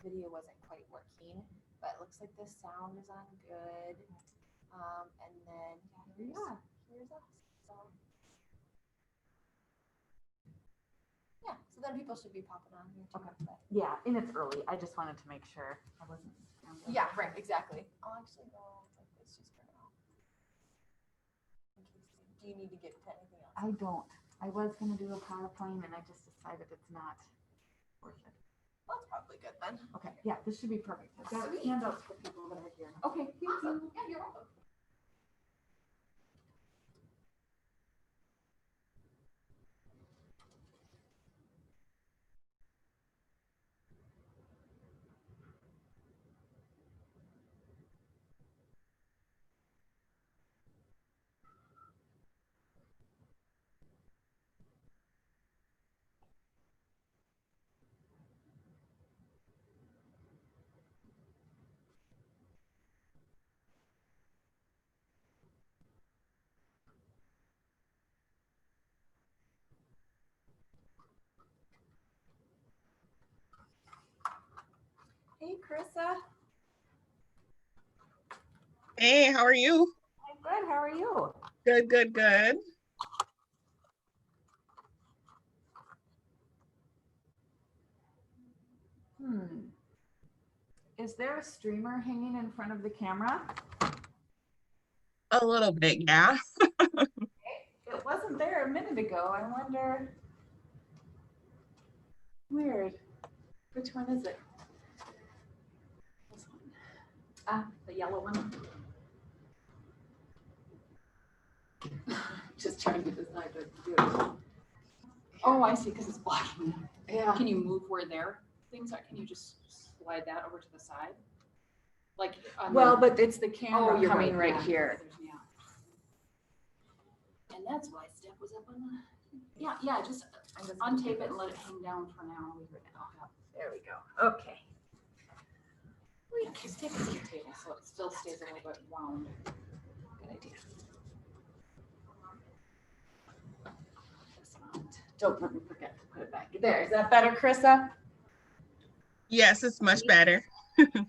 video wasn't quite working, but it looks like the sound is on good. And then here's us. So yeah, so then people should be popping on here too. Okay. Yeah, and it's early. I just wanted to make sure I wasn't. Yeah, right, exactly. I'll actually go like this just for now. Do you need to get to anything else? I don't. I was going to do a PowerPoint and I just decided it's not worth it. Well, that's probably good then. Okay, yeah, this should be perfect. I've got Sweet. handouts for people that are here. Okay, thank Awesome. you. Yeah, you're welcome. Hey, Carissa. Hey, how are you? I'm good. How are you? Good, good, good. Is there a streamer hanging in front of the camera? A little bit, yeah. It wasn't there a minute ago. I wonder. Weird. Which one is it? This one. Ah, the yellow one. Just trying to decide what to do. Oh, I see, because it's blocking. Yeah. Can you move where their things are? Can you just slide that over to the side? Like, on Well, the, but it's the camera you're coming right yeah. here. Yeah. And that's why Steph was up on the, yeah, just untape it and let it hang down for now. There we go. Okay. Just take it to the table so it still stays a little bit wound. Good idea. Dismount. Don't let me forget to put it back. There. Is that better, Carissa? Yes, it's much better. Thank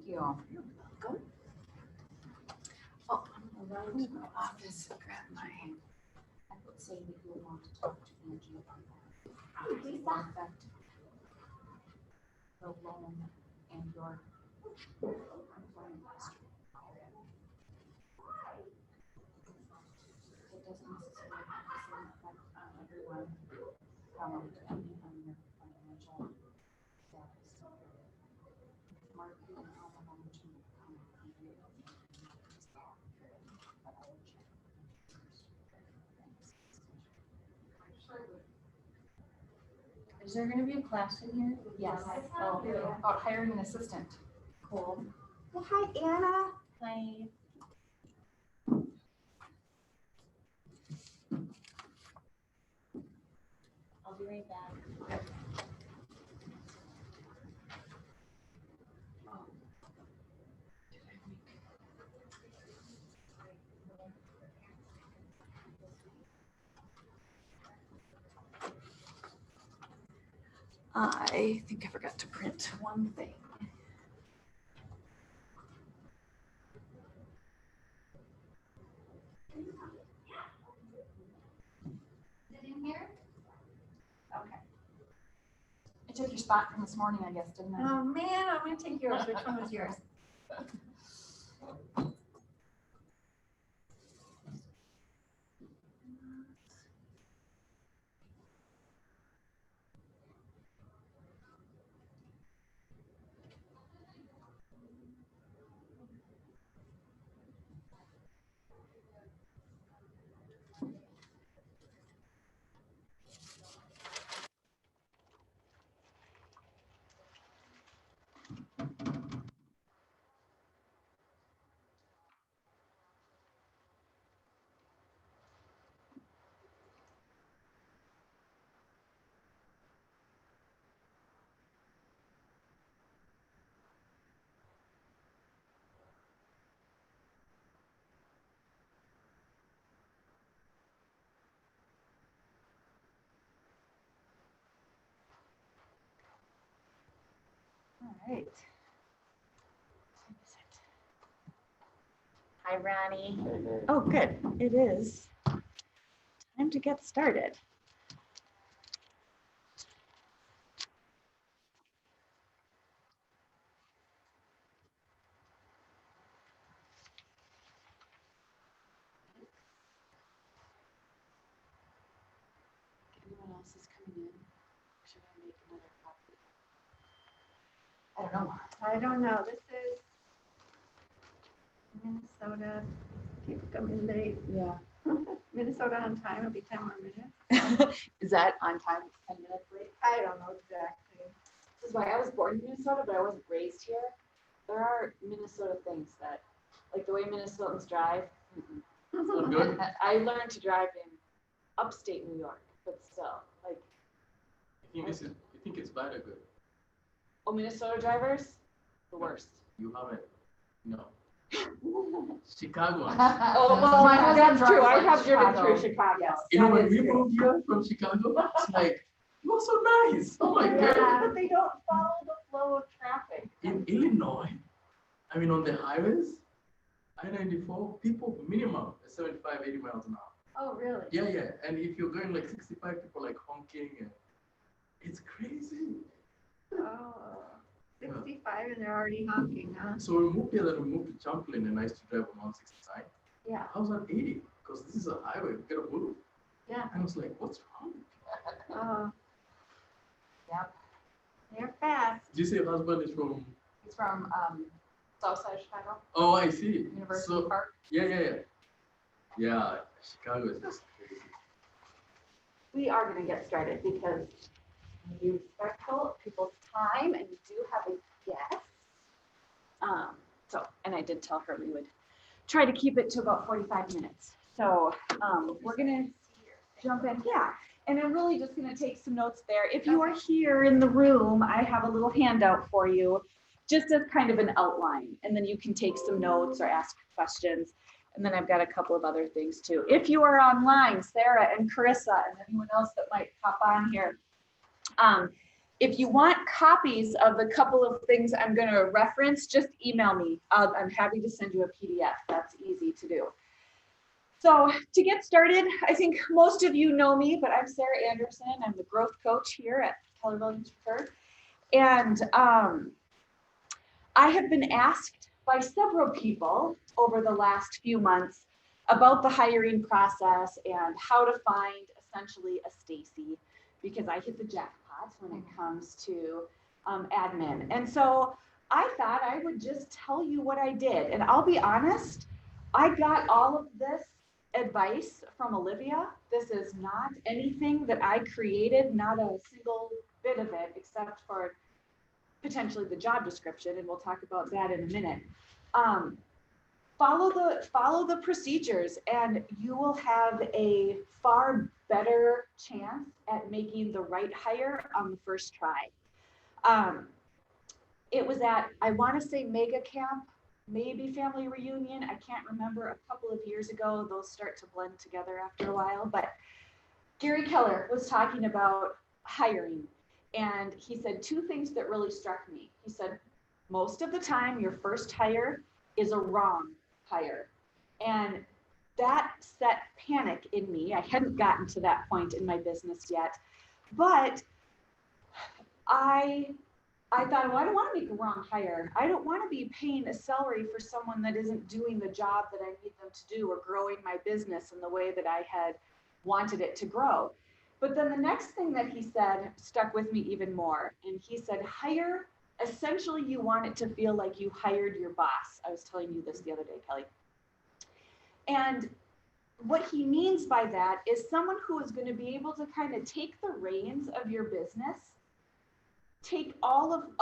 you. You're welcome. Oh, I'm going to run to my office and grab my. I would say that you would want to talk to Angie about that. Oh, Lisa. The loan and your. It doesn't necessarily have the same effect on everyone depending on your financial status. Market and how much you come from you. But I would check. Is there going to be a class in here? Yes. Oh, about hiring an assistant. Cool. Well, hi, Anna. Hi. I'll be right back. I think I forgot to print one thing. Is it in here? Okay. It took your spot from this morning, I guess, didn't it? Oh man, I'm gonna take yours. Which one was yours? right. What is it? Hi, Ronnie. Oh, good. It is time to get started. Anyone else is coming in? Should I make another copy? I don't know. I don't know. This is Minnesota. People come in late. Yeah. Minnesota on time will be 10 more minutes. Is that on time, 10 minutes late? I don't know exactly. This is why I was born in Minnesota, but I wasn't raised here. There are Minnesota things that, like the way Minnesotans drive. Not good. I learned to drive in upstate New York, but still, like, You think it's bad or good? oh, Minnesota drivers, the worst. You haven't. No. Chicago. Oh, well, My husband that's true. I drives like have driven Chicago. through Chicago. Yes. You know, That when is we true. moved here from Chicago, it's like, you're so nice. Oh my Yeah, God. but they don't follow the flow of traffic. In Illinois, I mean, on the highways, I-94, people minimum 75, 80 miles an hour. Oh, really? Yeah, yeah. And if you're going like 65, people like honking. And it's crazy. Oh, 65 and they're already honking, huh? So we moved here, then we moved to Champlain, and I used to drive on 169. Yeah. I was on 80 because this is a highway. We gotta move. Yeah. And I was like, what's wrong? Oh, Yep. they're fast. Did you say your husband is from? He's from south side of Chicago, Oh, I see. University So, Park. yeah. Yeah, Chicago is just crazy. We are going to get started because we respectful of people's time and we do have a guest. And I did tell her we would try to keep it to about 45 minutes. So we're going to jump in. Yeah. And I'm really just going to take some notes there. If you are here in the room, I have a little handout for you, just as kind of an outline. And then you can take some notes or ask questions. And then I've got a couple of other things too. If you are online, Sarah and Carissa and anyone else that might pop on here, if you want copies of the couple of things I'm going to reference, just email me. I'm happy to send you a PDF. That's easy to do. So to get started, I think most of you know me, but I'm Sara Anderson. I'm the growth coach here at Keller Williams III. And I have been asked by several people over the last few months about the hiring process and how to find essentially a Stacy, because I hit the jackpot when it comes to admin. And so I thought I would just tell you what I did. And I'll be honest, I got all of this advice from Olivia. This is not anything that I created, not a single bit of it, except for potentially the job description, and we'll talk about that in a minute. Follow the procedures, and you will have a far better chance at making the right hire on the first try. It was at, I want to say, Mega Camp, maybe Family Reunion. I can't remember, a couple of years ago. Those start to blend together after a while. But Gary Keller was talking about hiring. And he said two things that really struck me. He said, most of the time, your first hire is a wrong hire. And that set panic in me. I hadn't gotten to that point in my business yet. But I thought, well, I don't want to make a wrong hire. I don't want to be paying a salary for someone that isn't doing the job that I need them to do or growing my business in the way that I had wanted it to grow. But then the next thing that he said stuck with me even more. And he said, hire, essentially you want it to feel like you hired your boss. I was telling you this the other day, Kelly. And what he means by that is someone who is going to be able to kind of take the reins of your business, take a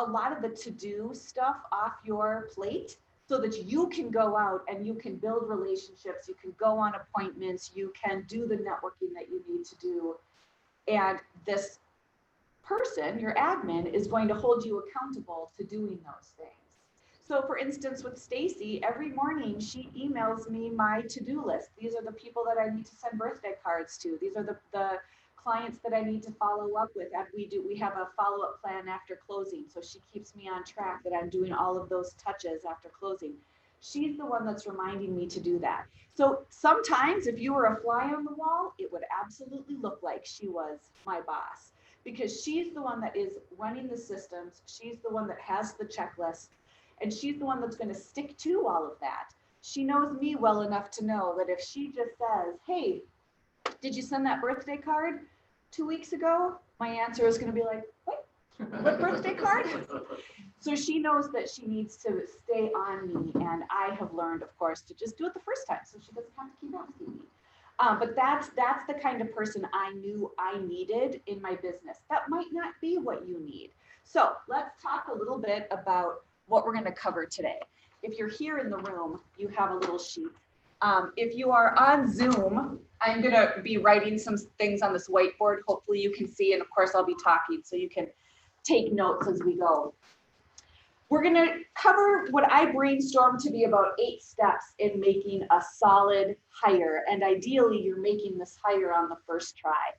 lot of the to-do stuff off your plate so that you can go out and you can build relationships, you can go on appointments, you can do the networking that you need to do. And this person, your admin, is going to hold you accountable to doing those things. So for instance, with Stacy, every morning she emails me my to-do list. These are the people that I need to send birthday cards to. These are the clients that I need to follow up with. We have a follow-up plan after closing. So she keeps me on track that I'm doing all of those touches after closing. She's the one that's reminding me to do that. So sometimes if you were a fly on the wall, it would absolutely look like she was my boss, because she's the one that is running the systems. She's the one that has the checklist, and she's the one that's going to stick to all of that. She knows me well enough to know that if she just says, hey, did you send that birthday card 2 weeks ago? My answer is going to be like, what birthday card? So she knows that she needs to stay on me, and I have learned, of course, to just do it the first time so she doesn't have to keep asking me. But that's the kind of person I knew I needed in my business. That might not be what you need. So let's talk a little bit about what we're going to cover today. If you're here in the room, you have a little sheet. If you are on Zoom, I'm going to be writing some things on this whiteboard. Hopefully you can see, and of course I'll be talking so you can take notes as we go. We're going to cover what I brainstormed to be about 8 steps in making a solid hire. And ideally, you're making this hire on the first try.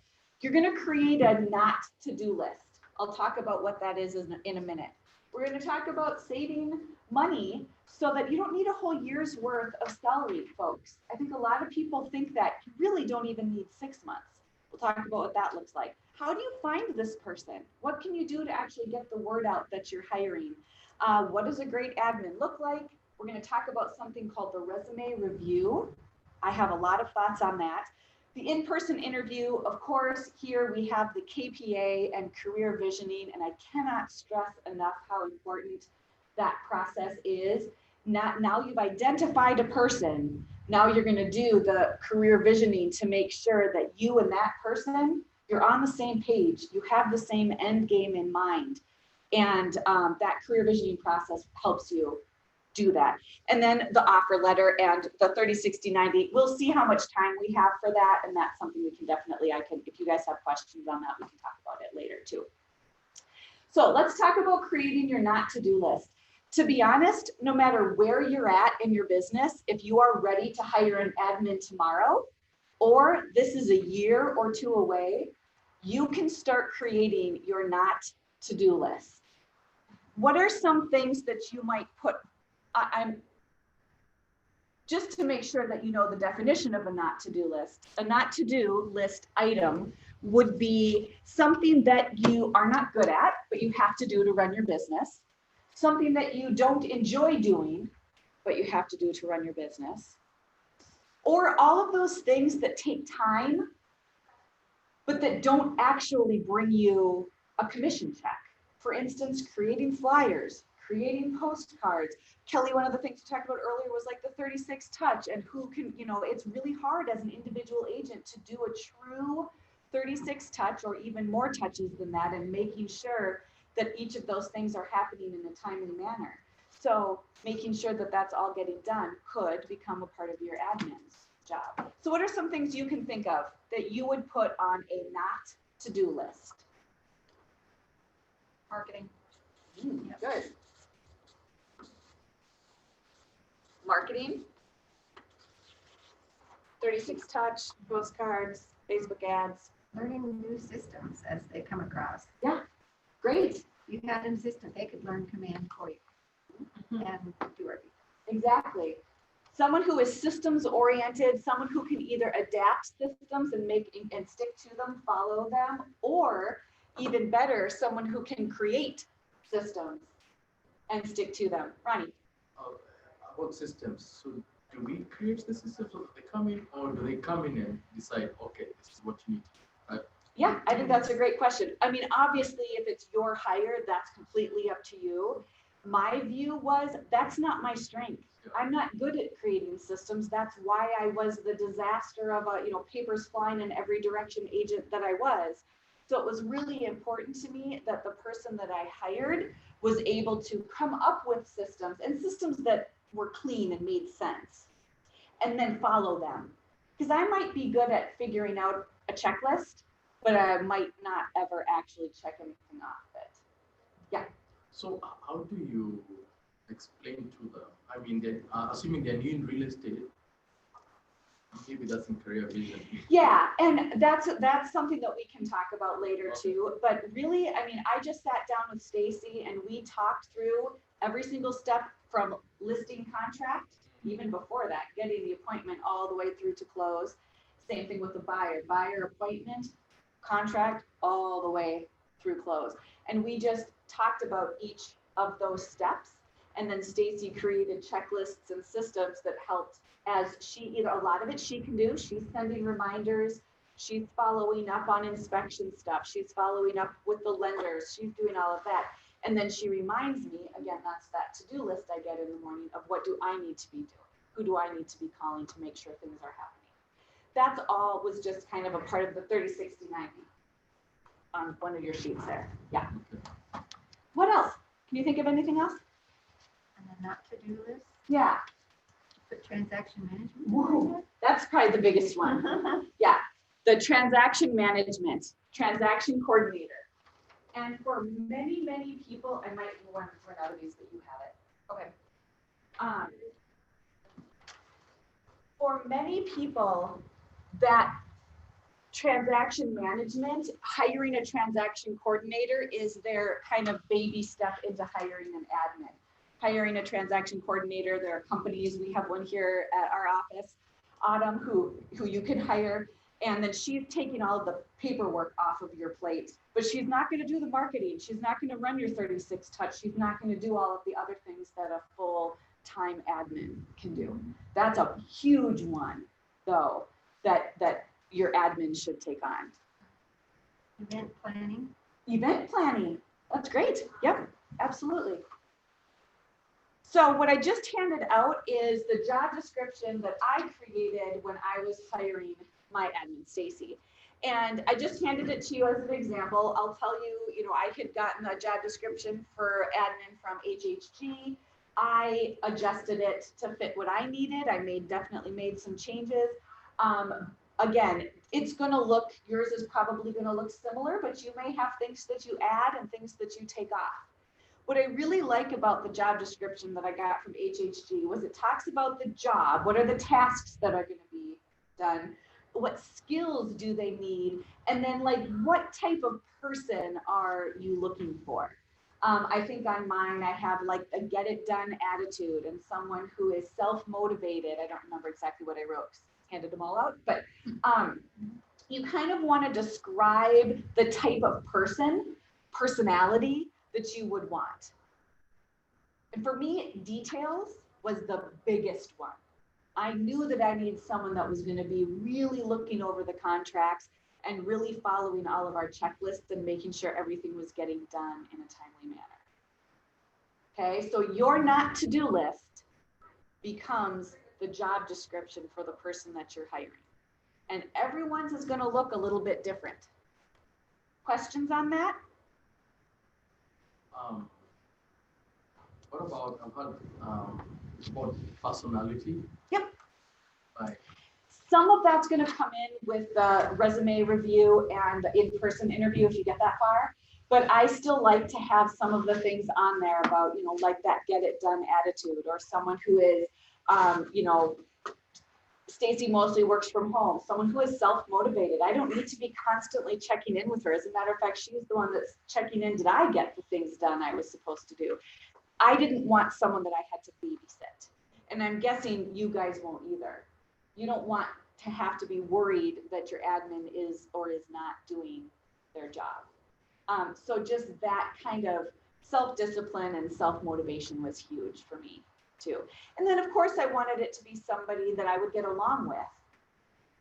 You're going to create a not to-do list. I'll talk about what that is in a minute. We're going to talk about saving money so that you don't need a whole year's worth of salary, folks. I think a lot of people think that you really don't even need 6 months. We'll talk about what that looks like. How do you find this person? What can you do to actually get the word out that you're hiring? What does a great admin look like? We're going to talk about something called the resume review. I have a lot of thoughts on that. The in-person interview, of course, here we have the KPA and career visioning, and I cannot stress enough how important that process is. Now you've identified a person. Now you're going to do the career visioning to make sure that you and that person, you're on the same page. You have the same end game in mind. And that career visioning process helps you do that. And then the offer letter and the 30, 60, 90, we'll see how much time we have for that. And that's something we can definitely, if you guys have questions on that, we can talk about it later too. So let's talk about creating your not to-do list. To be honest, no matter where you're at in your business, if you are ready to hire an admin tomorrow, or this is a year or 2 away, you can start creating your not to-do list. What are some things that you might put, I'm just to make sure that you know the definition of a not to-do list. A not to-do list item would be something that you are not good at, but you have to do to run your business. Something that you don't enjoy doing, but you have to do to run your business. Or all of those things that take time, but that don't actually bring you a commission check. For instance, creating flyers, creating postcards. Kelly, one of the things you talked about earlier was like the 36 touch, and who can, it's really hard as an individual agent to do a true 36 touch or even more touches than that, and making sure that each of those things are happening in a timely manner. So making sure that that's all getting done could become a part of your admin's job. So what are some things you can think of that you would put on a not to-do list? Marketing. Good. Marketing, 36 touch, postcards, Facebook ads. Learning new systems as they come across. Yeah, great. You had an assistant, they could learn command for you and do everything. Exactly. Someone who is systems oriented, someone who can either adapt systems and stick to them, follow them, or even better, someone who can create systems and stick to them. Ronnie. About systems, so do we create the systems, or do they come in, or do they come in and decide, okay, this is what you need to do? Yeah, I think that's a great question. I mean, obviously, if it's your hire, that's completely up to you. My view was that's not my strength. I'm not good at creating systems. That's why I was the disaster of papers flying in every direction agent that I was. So it was really important to me that the person that I hired was able to come up with systems, and systems that were clean and made sense, and then follow them. Because I might be good at figuring out a checklist, but I might not ever actually check anything off it. Yeah. So how do you explain to them? I mean, assuming they're new in real estate, maybe that's in career vision. Yeah, and that's something that we can talk about later too. But really, I mean, I just sat down with Stacy and we talked through every single step from listing contract, even before that, getting the appointment all the way through to close. Same thing with the buyer appointment, contract, all the way through close. And we just talked about each of those steps. And then Stacy created checklists and systems that helped as a lot of it she can do. She's sending reminders. She's following up on inspection stuff. She's following up with the lenders. She's doing all of that. And then she reminds me, again, that's that to-do list I get in the morning of what do I need to be doing? Who do I need to be calling to make sure things are happening? That's all was just kind of a part of the 30, 60, 90 on one of your sheets there. Yeah. What else? Can you think of anything else? And then not to-do list, Yeah. put transaction management. Whoa, that's probably the biggest one. Yeah, the transaction management, transaction coordinator. And for many, many people, I might want to run out of these, but you have it. Okay. For many people, that transaction management, hiring a transaction coordinator is their kind of baby step into hiring an admin. Hiring a transaction coordinator, there are companies, we have one here at our office, Autumn, who you can hire, and then she's taking all of the paperwork off of your plate, but she's not going to do the marketing, she's not going to run your 36 touch, she's not going to do all of the other things that a full-time admin can do. That's a huge one, though, that your admin should take on. Event planning. Event planning, that's great. Yep, absolutely. So what I just handed out is the job description that I created when I was hiring my admin, Stacy. And I just handed it to you as an example. I'll tell you, I had gotten a job description for admin from HHG. I adjusted it to fit what I needed. I definitely made some changes. Again, it's going to look, yours is probably going to look similar, but you may have things that you add and things that you take off. What I really like about the job description that I got from HHG was it talks about the job. What are the tasks that are going to be done? What skills do they need? And then what type of person are you looking for? I think on mine, I have a get it done attitude and someone who is self-motivated. I don't remember exactly what I wrote, handed them all out, but you kind of want to describe the type of personality that you would want. And for me, details was the biggest one. I knew that I needed someone that was going to be really looking over the contracts and really following all of our checklists and making sure everything was getting done in a timely manner. Okay, so your not to-do list becomes the job description for the person that you're hiring. And everyone's is going to look a little bit different. Questions on that? What about personality? Yep. Like, some of that's going to come in with the resume review and the in-person interview if you get that far. But I still like to have some of the things on there about, like that get it done attitude, or someone who is, Stacy mostly works from home, someone who is self-motivated. I don't need to be constantly checking in with her. As a matter of fact, she's the one that's checking in. Did I get the things done I was supposed to do? I didn't want someone that I had to babysit. And I'm guessing you guys won't either. You don't want to have to be worried that your admin is or is not doing their job. So just that kind of self-discipline and self-motivation was huge for me too. And then of course I wanted it to be somebody that I would get along with.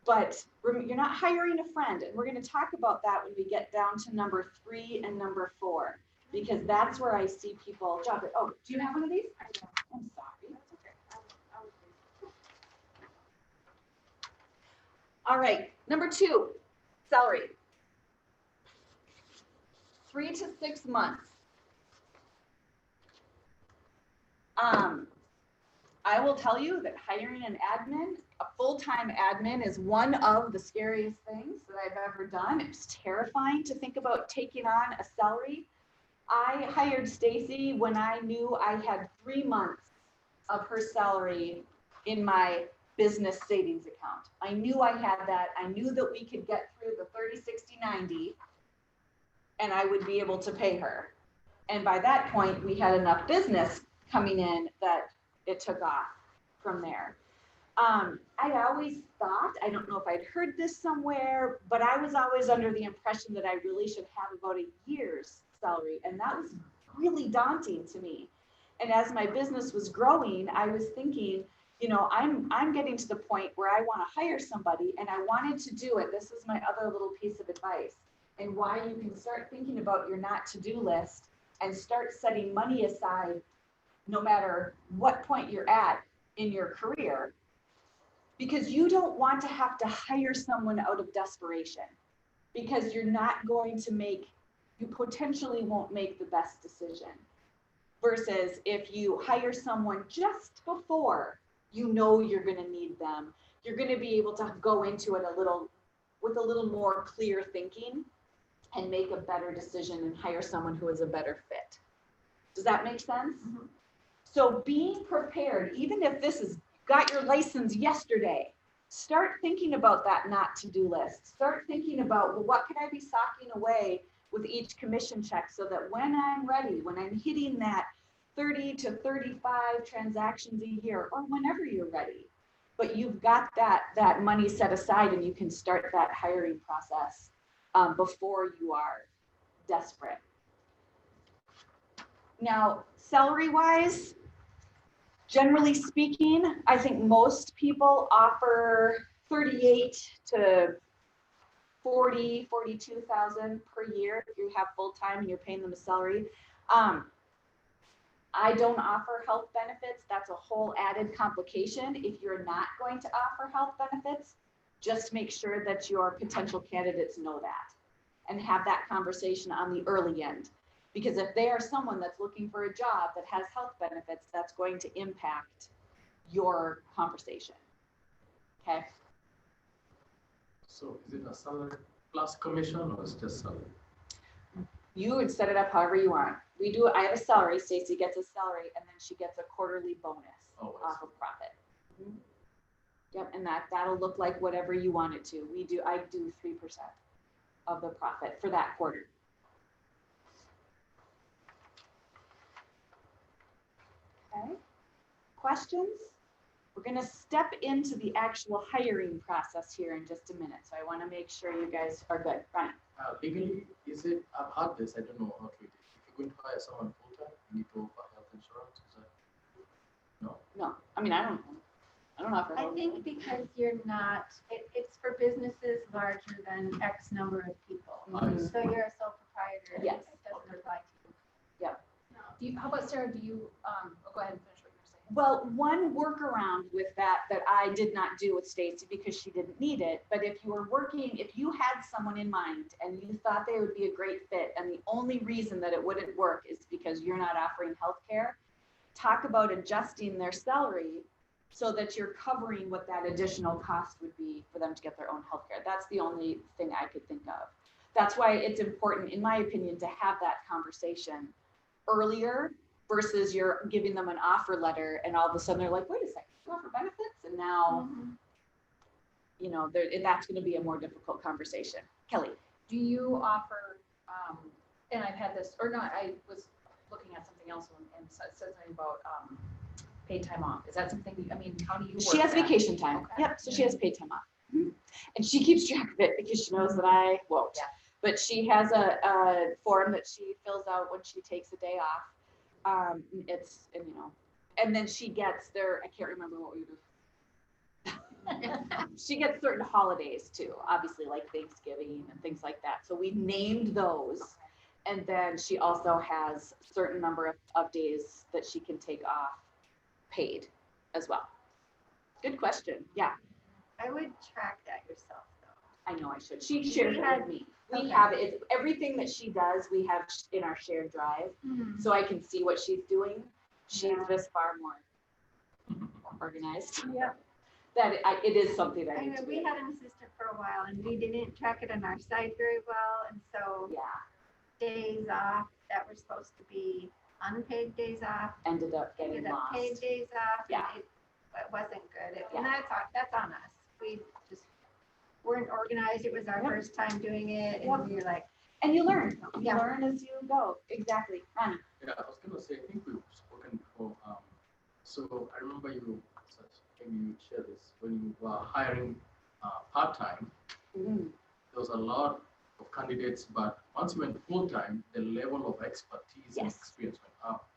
But you're not hiring a friend, and we're going to talk about that when we get down to number 3 and number 4, because that's where I see people jump it. Oh, do you have one of these? I'm sorry. That's okay. All right, number 2, salary. 3 to 6 months. I will tell you that hiring an admin, a full-time admin, is one of the scariest things that I've ever done. It's terrifying to think about taking on a salary. I hired Stacy when I knew I had 3 months of her salary in my business savings account. I knew I had that. I knew that we could get through the 30, 60, 90 and I would be able to pay her. And by that point, we had enough business coming in that it took off from there. I always thought, I don't know if I'd heard this somewhere, but I was always under the impression that I really should have about a year's salary. And that was really daunting to me. And as my business was growing, I was thinking, you know, I'm getting to the point where I want to hire somebody and I wanted to do it. This is my other little piece of advice and why you can start thinking about your not to-do list and start setting money aside no matter what point you're at in your career, because you don't want to have to hire someone out of desperation, because you're not going to make, you potentially won't make the best decision. Versus if you hire someone just before you know you're going to need them, you're going to be able to go into it with a little more clear thinking and make a better decision and hire someone who is a better fit. Does that make sense? Mm-hmm. So being prepared, even if this is got your license yesterday, start thinking about that not to-do list. Start thinking about, well, what can I be socking away with each commission check so that when I'm ready, when I'm hitting that 30 to 35 transactions a year, or whenever you're ready, but you've got that money set aside and you can start that hiring process before you are desperate. Now, salary-wise, generally speaking, I think most people offer 38 to 40, 42,000 per year if you have full-time and you're paying them a salary. I don't offer health benefits. That's a whole added complication. If you're not going to offer health benefits, just make sure that your potential candidates know that and have that conversation on the early end. Because if they are someone that's looking for a job that has health benefits, that's going to impact your conversation. Okay? So is it a salary plus commission or is it just salary? You would set it up however you want. I have a salary, Stacy gets a salary, and then she gets a quarterly bonus off of profit. Mm-hmm. Yep, and that'll look like whatever you want it to. I do 3% of the profit for that quarter. Okay, questions? We're gonna step into the actual hiring process here in just a minute. So I wanna make sure you guys are good. Ryan. Legally, is it, I've heard this, I don't know how to do it. If you're going to hire someone full-time, you need to offer health insurance, is that? No? No, I mean, I don't offer I health. think because you're not, it's for businesses larger than X number of people. Mhm. So you're a sole proprietor. Yes. It doesn't apply to you. How about Sarah, go ahead and finish what you're saying. Well, one workaround with that I did not do with Stacy because she didn't need it, but if you had someone in mind and you thought they would be a great fit and the only reason that it wouldn't work is because you're not offering healthcare, talk about adjusting their salary so that you're covering what that additional cost would be for them to get their own healthcare. That's the only thing I could think of. That's why it's important, in my opinion, to have that conversation earlier versus you're giving them an offer letter and all of a sudden they're like, wait a second, you offer benefits? And now, you know, that's going to be a more difficult conversation. Kelly. Do you offer, and I've had this, or not, I was looking at something else and it said something about paid time off. Is that something, how do you work She has that? vacation time. Okay. Yep, so she has paid time off. Mm-hmm. And she keeps track of it because she knows that I won't. Yeah. But she has a form that she fills out when she takes a day off. And then she gets I can't remember what we do. She gets certain holidays too, obviously like Thanksgiving and things like that. So we named those. And then she also has a certain number of days that she can take off paid as well. Good question. Yeah. I would track that yourself though. I know I should. She shares it with me. We Okay. have it. Everything that she does, we have in our shared drive. So I can see what she's doing. She's just far more organized. Yeah. It is something that I I need know to we do. had an assistant for a while and we didn't track it on our site very well. And so Yeah. days off that were supposed to be unpaid days off, Ended up getting ended up lost. paid days off. Yeah. And it wasn't good. And that's on us. We just weren't organized. It was our Yep. first time doing it, Yep. and we were like, And you learn. You Yeah. learn as you go. Exactly. Ronnie. Yeah, I was gonna say, I think we've spoken before. So I remember maybe you share this, when you were hiring part-time, Mhm. there was a lot of candidates, but once you went full-time, the level of expertise and Yes. experience went up.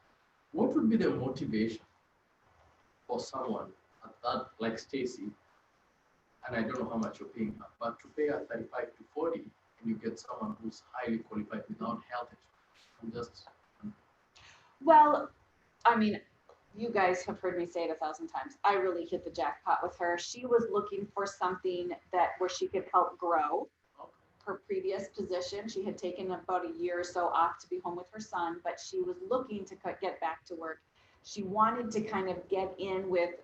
What would be the motivation for someone at that, like Stacy, and I don't know how much you're paying her, but to pay her 35 to 40, and you get someone who's highly qualified without health insurance? Well, I mean, you guys have heard me say it 1,000 times. I really hit the jackpot with her. She was looking for something where she could help grow her previous position. She had taken about a year or so off to be home with her son, but she was looking to get back to work. She wanted to kind of get in with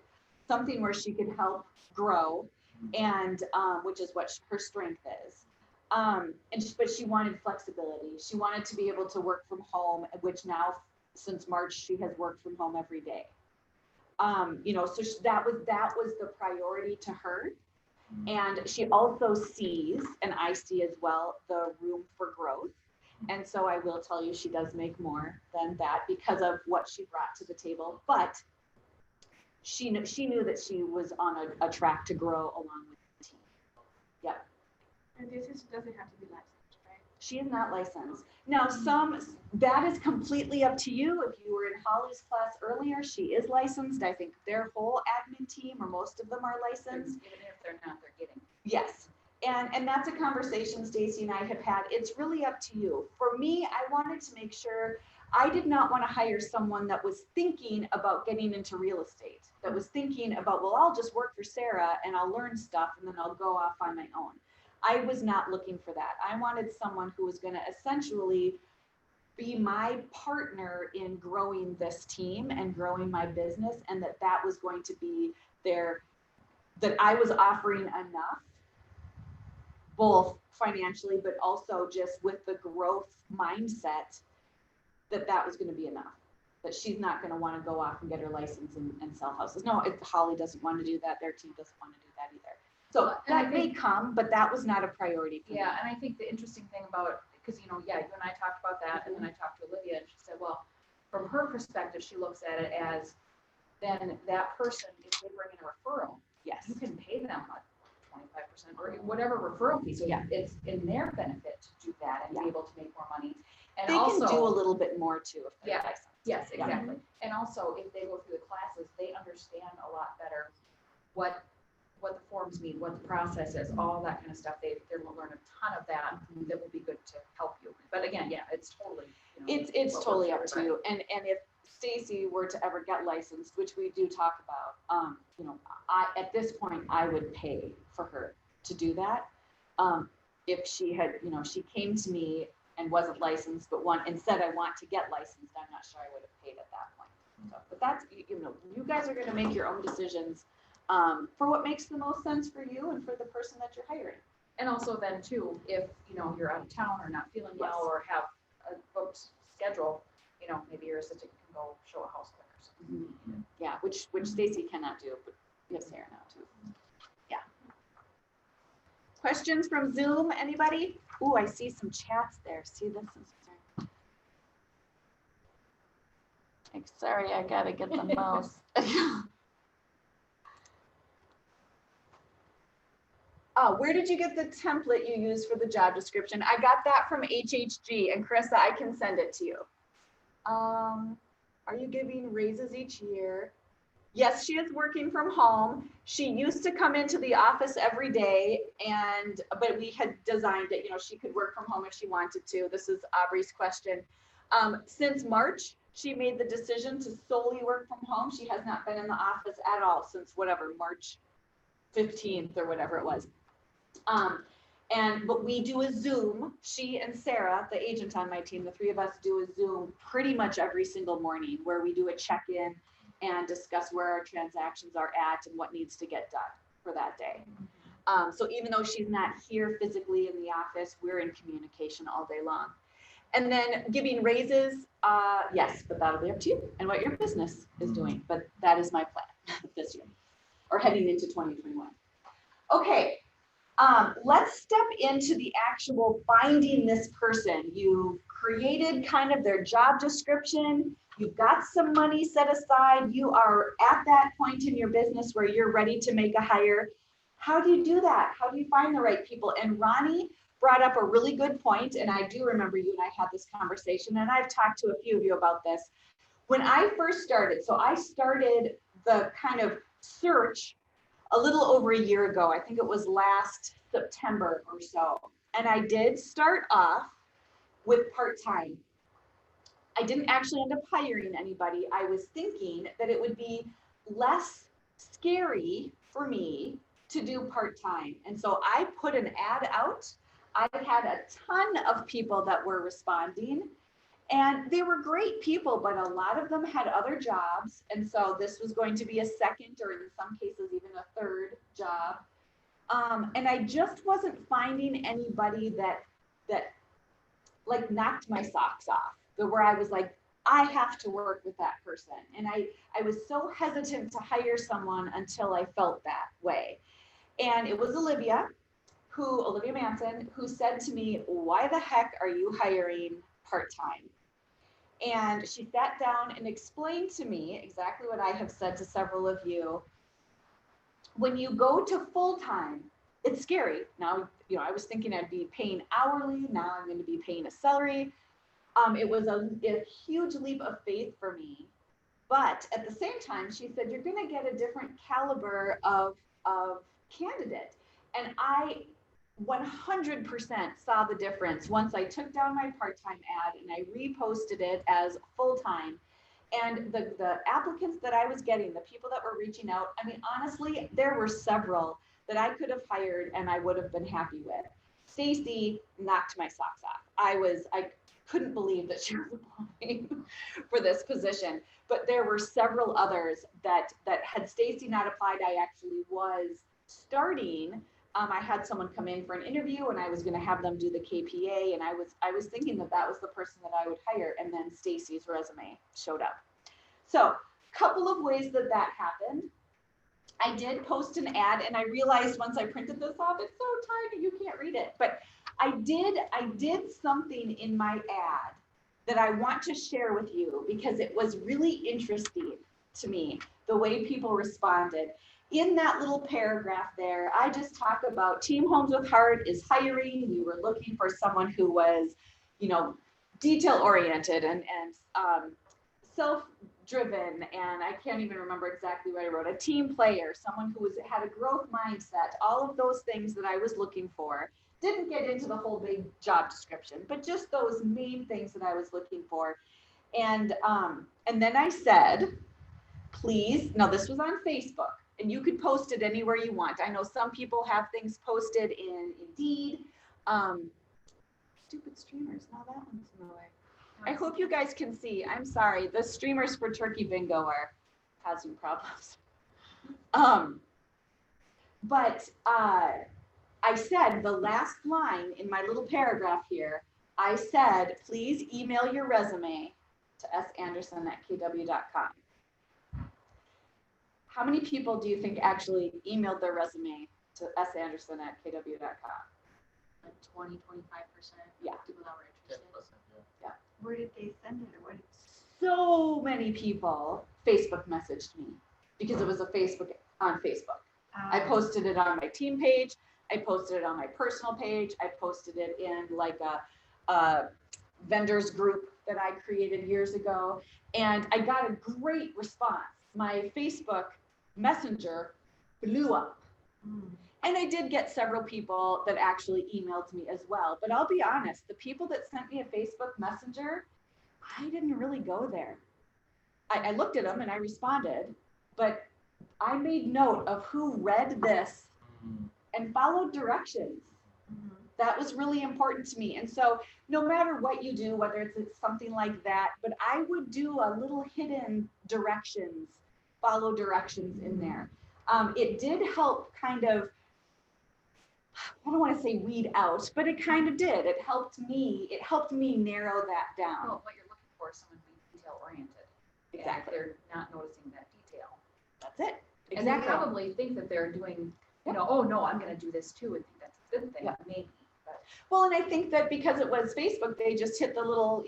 something where she could help grow, and which is what her strength is. But she wanted flexibility. She wanted to be able to work from home, which now since March she has worked from home every day. So that was the priority to her. And she also sees, and I see as well, the room for growth. And so I will tell you, she does make more than that because of what she brought to the table. But she knew that she was on a track to grow along with the team. Yep. And this doesn't have to be licensed, right? She is not licensed. Now, that is completely up to you. If you were in Holly's class earlier, she is licensed. I think their whole admin team, or most of them, are licensed. Even if they're not, they're getting. Yes. And that's a conversation Stacy and I have had. It's really up to you. For me, I wanted to make sure I did not want to hire someone that was thinking about getting into real estate, that was thinking about, well, I'll just work for Sara and I'll learn stuff and then I'll go off on my own. I was not looking for that. I wanted someone who was going to essentially be my partner in growing this team and growing my business, and that was going to be that I was offering enough, both financially, but also just with the growth mindset, that was going to be enough. That she's not going to want to go off and get her license and sell houses. No, Holly doesn't want to do that. Their team doesn't want to do that either. So that may come, but that was not a priority for me. Yeah, and I think the interesting thing about, because you and I talked about that, and then I talked to Olivia, and she said, well, from her perspective, she looks at it as, then that person, if they bring in a referral, Yes. you can pay them a 25% or whatever referral fee. So Yeah. it's in their benefit to do that and Yeah. be able to make more money. And They also, can do a little bit more too if they're Yeah. licensed. yes, Yeah. exactly. And also, if they go through the classes, they understand a lot better what the forms mean, what the process is, all that kind of stuff. They're going to learn a ton of that that will be good to help you. But again, yeah, it's totally. It's what totally up works to for you. And if Stacy were to ever get licensed, which we do talk about, at this point, I would pay for her to do that. If she had, she came to me and wasn't licensed, but said I want to get licensed, I'm not sure I would have paid at that point. So, but that's, you guys are going to make your own decisions for what makes the most sense for you and for the person that you're hiring. And also then too, if, you're out of town or not feeling well Yes. or have a booked schedule, maybe your assistant can go show a house quick or something. Yeah, which Stacy cannot do, but we have Sara now too. Yeah. Questions from Zoom, anybody? Ooh, I see some chats there. See this is. Sorry, I gotta get the mouse. Oh, where did you get the template you used for the job description? I got that from HHG, and Carissa, I can send it to you. Are you giving raises each year? Yes, she is working from home. She used to come into the office every day, but we had designed it, she could work from home if she wanted to. This is Aubrey's question. Since March, she made the decision to solely work from home. She has not been in the office at all since March 15th or whatever it was. But we do a Zoom. She and Sara, the agent on my team, the three of us do a Zoom pretty much every single morning where we do a check-in and discuss where our transactions are at and what needs to get done for that day. So even though she's not here physically in the office, we're in communication all day long. And then giving raises, yes, but that'll be up to you and what your business is doing. But that is my plan this year. or heading into 2021. Okay, let's step into the actual finding this person. You've created kind of their job description. You've got some money set aside. You are at that point in your business where you're ready to make a hire. How do you do that? How do you find the right people? And Ronnie brought up a really good point, and I do remember you and I had this conversation, and I've talked to a few of you about this. When I first started, so I started the kind of search a little over a year ago. I think it was last September or so. And I did start off with part-time. I didn't actually end up hiring anybody. I was thinking that it would be less scary for me to do part-time. And so I put an ad out. I had a ton of people that were responding, and they were great people, but a lot of them had other jobs. And so this was going to be a second, or in some cases, even a third job. And I just wasn't finding anybody that like knocked my socks off, where I was like, I have to work with that person. And I was so hesitant to hire someone until I felt that way. And it was Olivia Manson, who said to me, why the heck are you hiring part-time? And she sat down and explained to me exactly what I have said to several of you. When you go to full-time, it's scary. Now, I was thinking I'd be paying hourly. Now I'm going to be paying a salary. It was a huge leap of faith for me. But at the same time, she said, you're going to get a different caliber of candidate. And I 100% saw the difference once I took down my part-time ad and I reposted it as full-time. And the applicants that I was getting, the people that were reaching out, I mean, honestly, there were several that I could have hired and I would have been happy with. Stacy knocked my socks off. I couldn't believe that she was applying for this position, but there were several others that had Stacy not applied, I actually was starting. I had someone come in for an interview and I was going to have them do the KPA, and I was thinking that was the person that I would hire, and then Stacy's resume showed up. So a couple of ways that happened. I did post an ad, and I realized once I printed this off, it's so tiny you can't read it. But I did something in my ad that I want to share with you because it was really interesting to me, the way people responded. In that little paragraph there, I just talk about Team Homes with Heart is hiring. We were looking for someone who was, detail oriented and self-driven, and I can't even remember exactly what I wrote. A team player, someone who had a growth mindset, all of those things that I was looking for. Didn't get into the whole big job description, but just those main things that I was looking for. And then I said, please, now this was on Facebook, and you could post it anywhere you want. I know some people have things posted in Indeed. Stupid streamers, now that one's in the way. I hope you guys can see. I'm sorry, the streamers for Turkey Bingo are causing problems. But I said the last line in my little paragraph here, I said, please email your resume to sanderson@kw.com. How many people do you think actually emailed their resume to sanderson@kw.com? Like 20, 25%. Yeah. People that were interested. 10%, Where did they send it, or what? So many people Facebook messaged me because it was on Facebook. I posted it on my team page. I posted it on my personal page. I posted it in like a vendors group that I created years ago. And I got a great response. My Facebook Messenger blew up. And I did get several people that actually emailed me as well. But I'll be honest, the people that sent me a Facebook Messenger, I didn't really go there. I looked at them and I responded, but I made note of who read this and followed directions. That was really important to me. And so no matter what you do, whether it's something like that, but I would do a little hidden directions, follow directions in there. It did help kind of, I don't want to say weed out, but it kind of did. It helped me narrow that down. Well, what you're looking for is someone to be detail oriented. Exactly. They're not noticing that detail. That's it. And they Exactly. probably think that they're doing, Yep. oh, no, I'm gonna do this too, and think that's a good thing, Yep. maybe, but. Well, and I think that because it was Facebook, they just hit the little,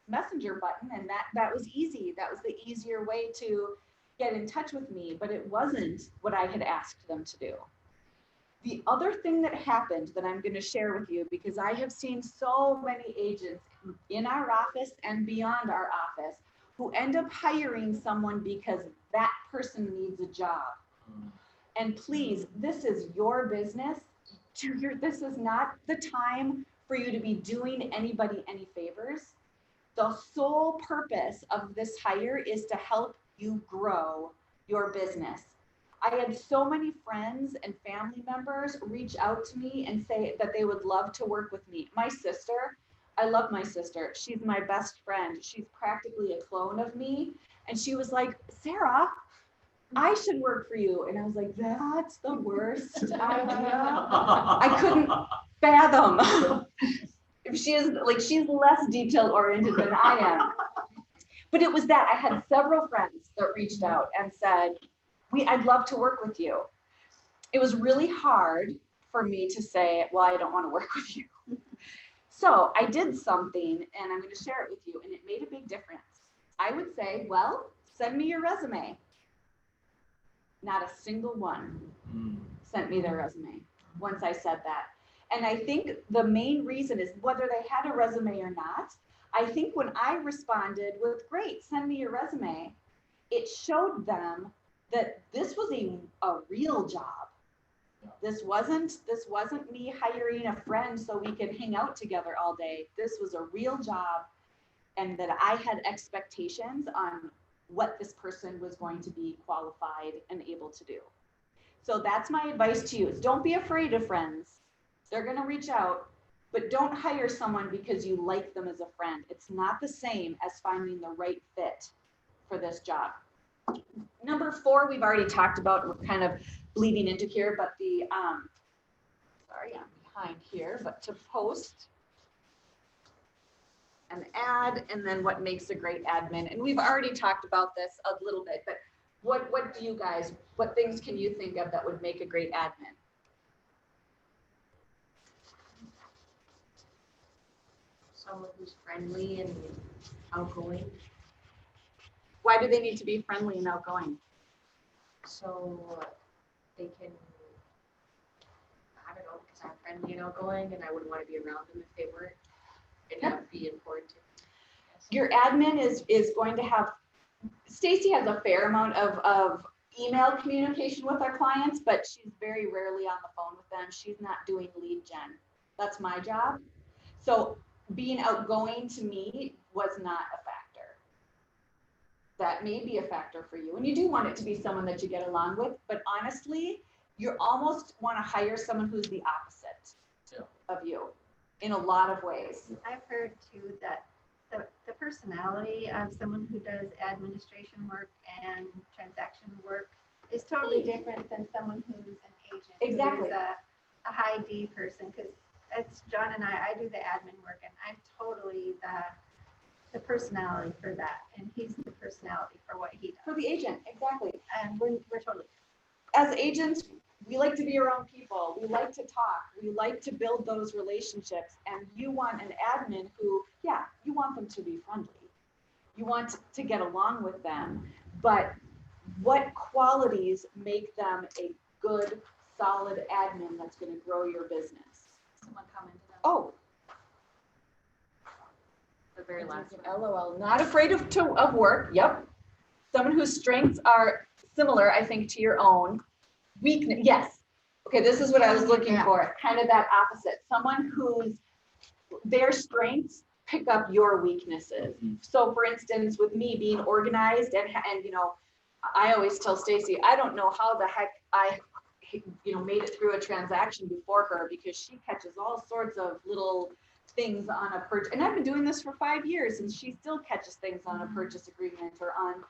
messenger button, and that was easy. That was the easier way to get in touch with me, but it wasn't what I had asked them to do. The other thing that happened that I'm going to share with you, because I have seen so many agents in our office and beyond our office who end up hiring someone because that person needs a job. And please, this is your business. This is not the time for you to be doing anybody any favors. The sole purpose of this hire is to help you grow your business. I had so many friends and family members reach out to me and say that they would love to work with me. My sister, I love my sister. She's my best friend. She's practically a clone of me. And she was like, Sara, I should work for you. And I was like, that's the worst idea I couldn't fathom. If she's less detail oriented than I am. But it was that I had several friends that reached out and said, I'd love to work with you. It was really hard for me to say, well, I don't want to work with you. So I did something, and I'm going to share it with you, and it made a big difference. I would say, well, send me your resume. Not a single one sent me their resume once I said that. And I think the main reason is whether they had a resume or not. I think when I responded with, great, send me your resume, it showed them that this was a real job. Yeah. This wasn't me hiring a friend so we could hang out together all day. This was a real job, and that I had expectations on what this person was going to be qualified and able to do. So that's my advice to you, is don't be afraid of friends. They're going to reach out, but don't hire someone because you like them as a friend. It's not the same as finding the right fit for this job. Number 4, we've already talked about, we're kind of bleeding into here, but sorry, I'm behind here, but to post an ad, and then what makes a great admin. And we've already talked about this a little bit, but what things can you think of that would make a great admin? Someone who's friendly and outgoing, Why do they need to be friendly and outgoing? so they can, I don't know, because I'm friendly and outgoing and I wouldn't want to be around them if they weren't. And that would be important to me. Your admin is going to have, Stacy has a fair amount of email communication with our clients, but she's very rarely on the phone with them. She's not doing lead gen. That's my job. So being outgoing to me was not a factor. That may be a factor for you. And you do want it to be someone that you get along with, but honestly, you almost want to hire someone who's the opposite of you in a lot of ways. I've heard too that the personality of someone who does administration work and transaction work is totally different than someone who's an agent. Exactly. Who's a high D person, because it's John and I do the admin work, and I'm totally the personality for that, and he's the personality for what he For does. the agent, exactly. And we're totally. As agents, we like to be around people. We like to talk. We like to build those relationships. And you want an admin who, yeah, you want them to be friendly. You want to get along with them. But what qualities make them a good, solid admin that's going to grow your business? Someone commented on Oh, the very last one. LOL. Not afraid of work. Yep. Someone whose strengths are similar, I think, to your own. Weakness. Yes. Okay, this is what I was looking for. Kind of that opposite. Someone whose their strengths pick up your weaknesses. So, for instance, with me being organized and I always tell Stacy, I don't know how the heck I made it through a transaction before her, because she catches all sorts of little things on a purchase. And I've been doing this for 5 years, and she still catches things on a purchase agreement or on,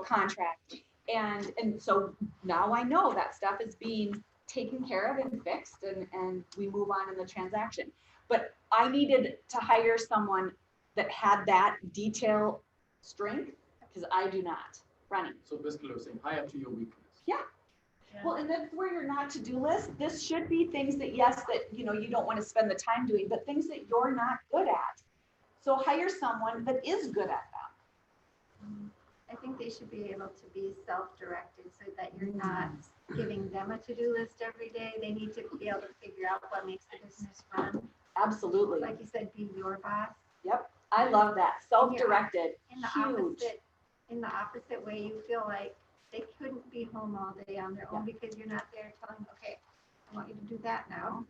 contract. And so now I know that stuff is being taken care of and fixed, and we move on in the transaction. But I needed to hire someone that had that detail strength, because I do not. Running. So basically, you're saying hire to your weakness. Yeah. Well, and that's where your not to-do list, this should be things that, yes, that, you know, you don't want to spend the time doing, but things that you're not good at. So hire someone that is good at them. I think they should be able to be self-directed so that you're not giving them a to-do list every day. They need to be able to figure out what makes the business run. Absolutely. Like you said, be your boss. Yep. I love that. Self-directed, In the huge. opposite way, you feel like they couldn't be home all day on their own because you're not there telling them, okay, I want you to do that now.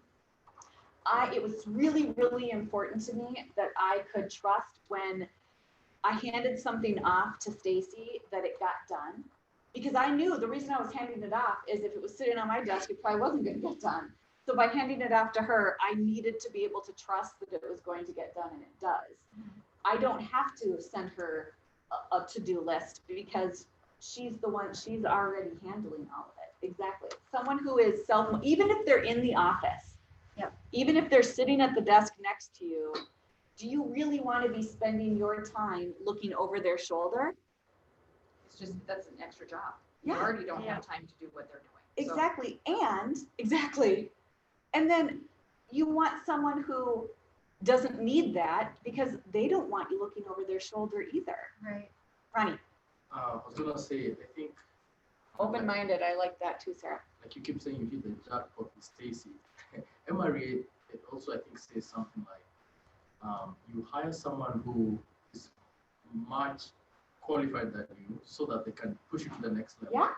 It was really, really important to me that I could trust when I handed something off to Stacy that it got done. Because I knew the reason I was handing it off is if it was sitting on my desk, it probably wasn't going to get done. So by handing it off to her, I needed to be able to trust that it was going to get done, and it does. I don't have to send her a to-do list because she's the one, she's already handling all of it. Exactly. Someone who is even if they're in the office, even if they're sitting at the desk next to you, do you really want to be spending your time looking over their shoulder? It's just, that's an extra job. You Yeah. already don't have time to do what they're doing. So- Exactly. And then you want someone who doesn't need that because they don't want you looking over their shoulder either. Right. Ronnie, I was gonna say, I think. open-minded. I like that too, Sarah. Like you keep saying you hit the jackpot with Stacy. MRA, it also I think says something like, you hire someone who is much qualified than you so that they can push you to the next level. Yeah.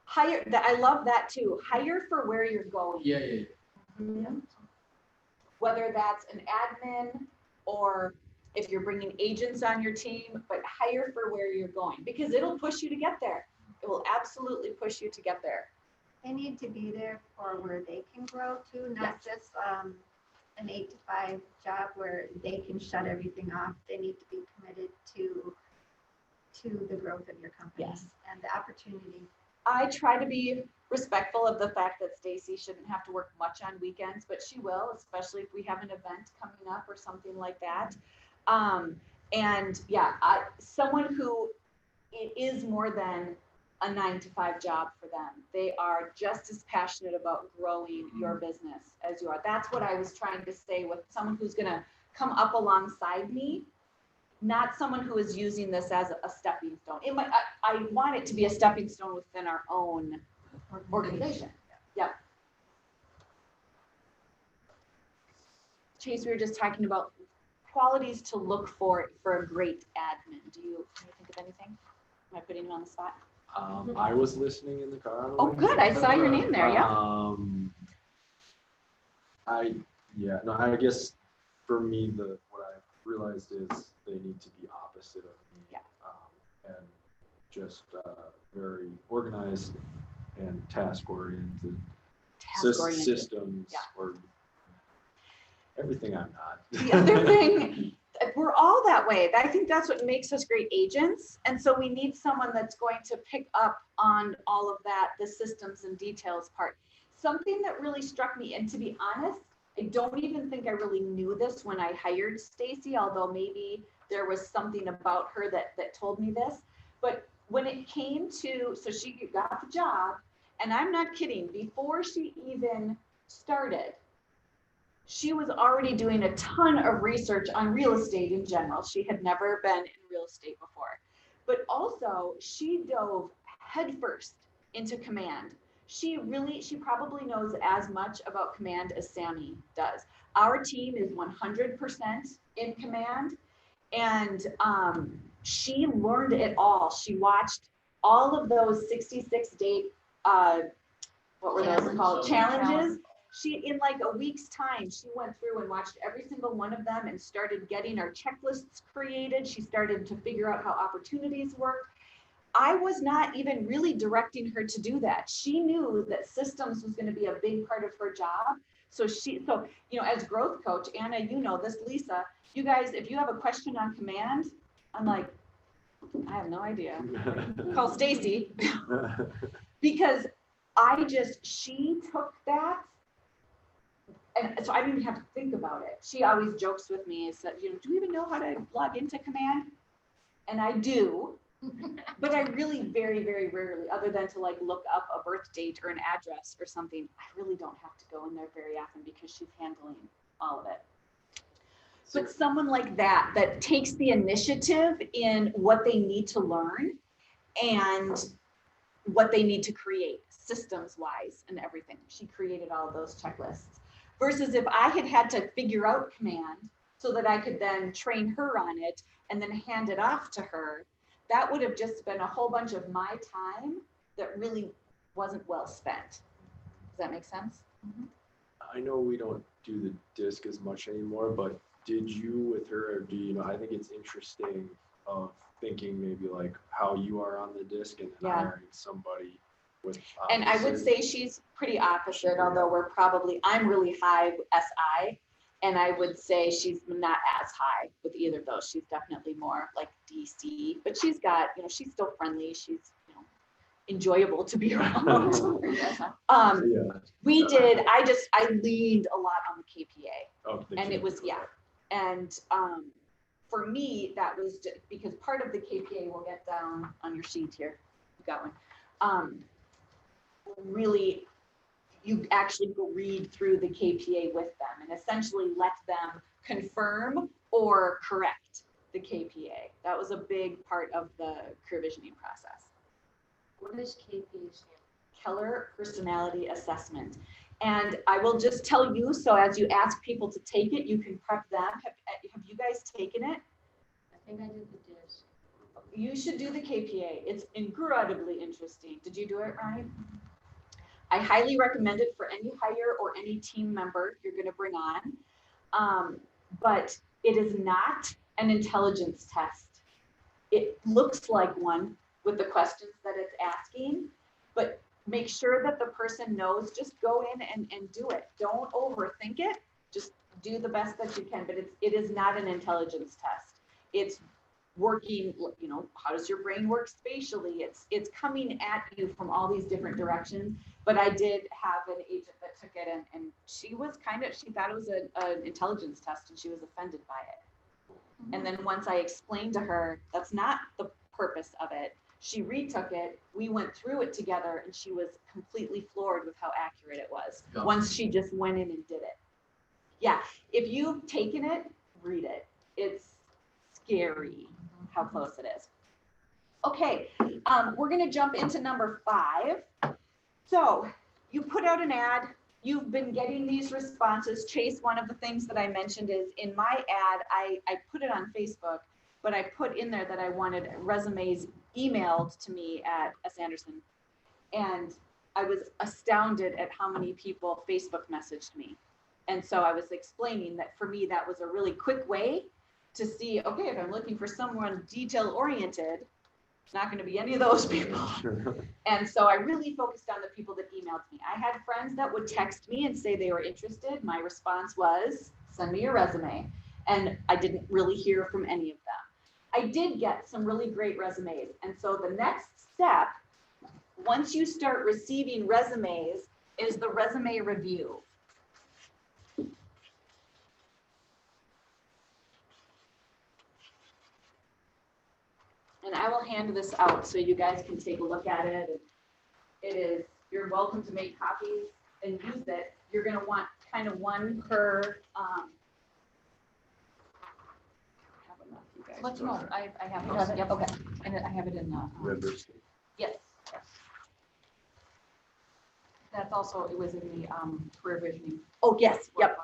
Hire that. I love that too. Hire for where you're going. Yeah, yeah, yeah. Mhm. Whether that's an admin or if you're bringing agents on your team, but hire for where you're going because it'll push you to get there. It will absolutely push you to get there. They need to be there for where they can grow too, not just an 8 to 5 job where they can shut everything off. They need to be committed to the growth of your company Yes. and the opportunity. I try to be respectful of the fact that Stacy shouldn't have to work much on weekends, but she will, especially if we have an event coming up or something like that. And yeah, someone who it is more than a 9 to 5 job for them. They are just as passionate about growing your business as you are. That's what I was trying to say with someone who's going to come up alongside me, not someone who is using this as a stepping stone. I want it to be a stepping stone within our own organization. Yep. Chase, we were just talking about qualities to look for a great admin. Can you think of anything? Am I putting you on the spot? I was listening in the car. On the Oh, way. good. I saw your name there. Yeah. I guess for me, what I realized is they need to be opposite of me. Yeah. And just very organized and task-oriented. Task-oriented. Systems Yeah. or everything I'm not. The other thing, we're all that way. I think that's what makes us great agents. And so we need someone that's going to pick up on all of that, the systems and details part. Something that really struck me, and to be honest, I don't even think I really knew this when I hired Stacy, although maybe there was something about her that told me this. But when it came to, so she got the job, and I'm not kidding, before she even started, she was already doing a ton of research on real estate in general. She had never been in real estate before, but also she dove headfirst into Command. She probably knows as much about Command as Sammy does. Our team is 100% in Command, and she learned it all. She watched all of those 66-day, what were those called? Challenges. She, in like a week's time, she went through and watched every single one of them and started getting our checklists created. She started to figure out how opportunities work. I was not even really directing her to do that. She knew that systems was going to be a big part of her job. So as growth coach, Anna, you know this, Lisa, you guys, if you have a question on Command, I'm like, I have no idea. Call Stacy. Because she took that. And so I didn't even have to think about it. She always jokes with me, said, do you even know how to log into Command? And I do, But I really very, very rarely, other than to like look up a birth date or an address or something, I really don't have to go in there very often because she's handling all of it. But someone like that, that takes the initiative in what they need to learn and what they need to create systems wise and everything. She created all of those checklists. Versus if I had had to figure out command so that I could then train her on it and then hand it off to her, that would have just been a whole bunch of my time that really wasn't well spent. Does that make sense? I know we don't do the disc as much anymore, but did you with her, or do you know, I think it's interesting of thinking maybe like how you are on the disc and then Yeah. hiring somebody with. And I would opposite. say she's pretty opposite, although I'm really high SI. And I would say she's not as high with either of those. She's definitely more like DC, but she's got, she's still friendly. She's, enjoyable to be around. Yeah. I leaned a lot on the KPA. Oh, the And it was, kid. yeah. And for me, that was just because part of the KPA, we'll get down on your sheet here. You got one. Really, you actually go read through the KPA with them and essentially let them confirm or correct the KPA. That was a big part of the career visioning process. What does KPA stand? Keller Personality Assessment. And I will just tell you, so as you ask people to take it, you can prep them. Have you guys taken it? I think I did the disc. You should do the KPA. It's incredibly interesting. Did you do it, Ryan? I highly recommend it for any hire or any team member you're going to bring on. But it is not an intelligence test. It looks like one with the questions that it's asking, but make sure that the person knows, just go in and do it. Don't overthink it. Just do the best that you can, but it is not an intelligence test. It's working, how does your brain work spatially? It's coming at you from all these different directions. But I did have an agent that took it and she thought it was an intelligence test and she was offended by it. And then once I explained to her, that's not the purpose of it. She retook it, we went through it together and she was completely floored with how accurate it was. Yeah. Once she just went in and did it. Yeah, if you've taken it, read it. It's scary how close it is. Okay, we're gonna jump into number 5. So you put out an ad, you've been getting these responses. Chase, one of the things that I mentioned is in my ad, I put it on Facebook, but I put in there that I wanted resumes emailed to me at S. Anderson. And I was astounded at how many people Facebook messaged me. And so I was explaining that for me, that was a really quick way to see, okay, if I'm looking for someone detail oriented, it's not going to be any of those people. And so I really focused on the people that emailed me. I had friends that would text me and say they were interested. My response was, send me your resume. And I didn't really hear from any of them. I did get some really great resumes. And so the next step, once you start receiving resumes, is the resume review. And I will hand this out so you guys can take a look at it. You're welcome to make copies and use it. You're going to want kind of one per. Let's know. I have those. Yep. Okay. And I have it in the. River. Yes. That's also, it was in the career visioning. Oh, yes. Yep.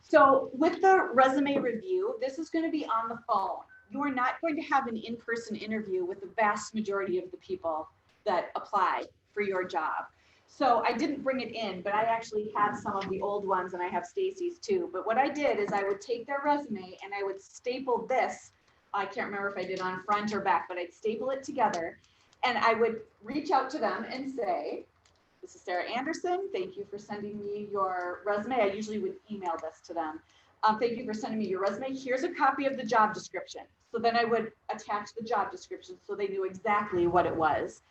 So with the resume review, this is going to be on the phone. You are not going to have an in-person interview with the vast majority of the people that apply for your job. So I didn't bring it in, but I actually have some of the old ones and I have Stacy's too. But what I did is I would take their resume and I would staple this. I can't remember if I did on front or back, but I'd staple it together and I would reach out to them and say, this is Sara Anderson. Thank you for sending me your resume. I usually would email this to them. Thank you for sending me your resume. Here's a copy of the job description. So then I would attach the job description so they knew exactly what it was.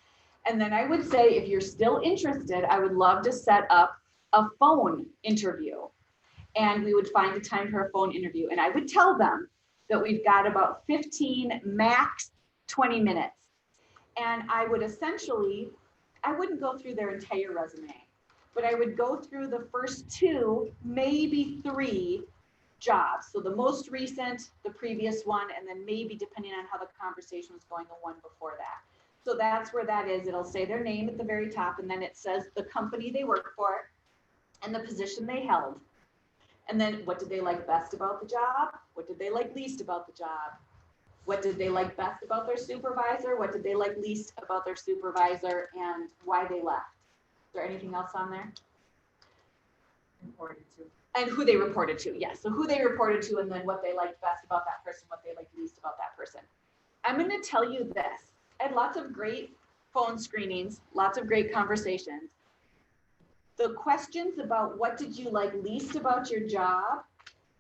And then I would say, if you're still interested, I would love to set up a phone interview. And we would find a time for a phone interview. And I would tell them that we've got about 15 max 20 minutes. And I would essentially, I wouldn't go through their entire resume, but I would go through the first 2, maybe 3 jobs. So the most recent, the previous one, and then maybe depending on how the conversation was going, the one before that. So that's where that is. It'll say their name at the very top, and then it says the company they work for and the position they held. And then what did they like best about the job? What did they like least about the job? What did they like best about their supervisor? What did they like least about their supervisor, and why they left? Is there anything else on there? Reported to. And who they reported to, yes. So who they reported to, and then what they liked best about that person, what they liked least about that person. I'm going to tell you this. I had lots of great phone screenings, lots of great conversations. The questions about what did you like least about your job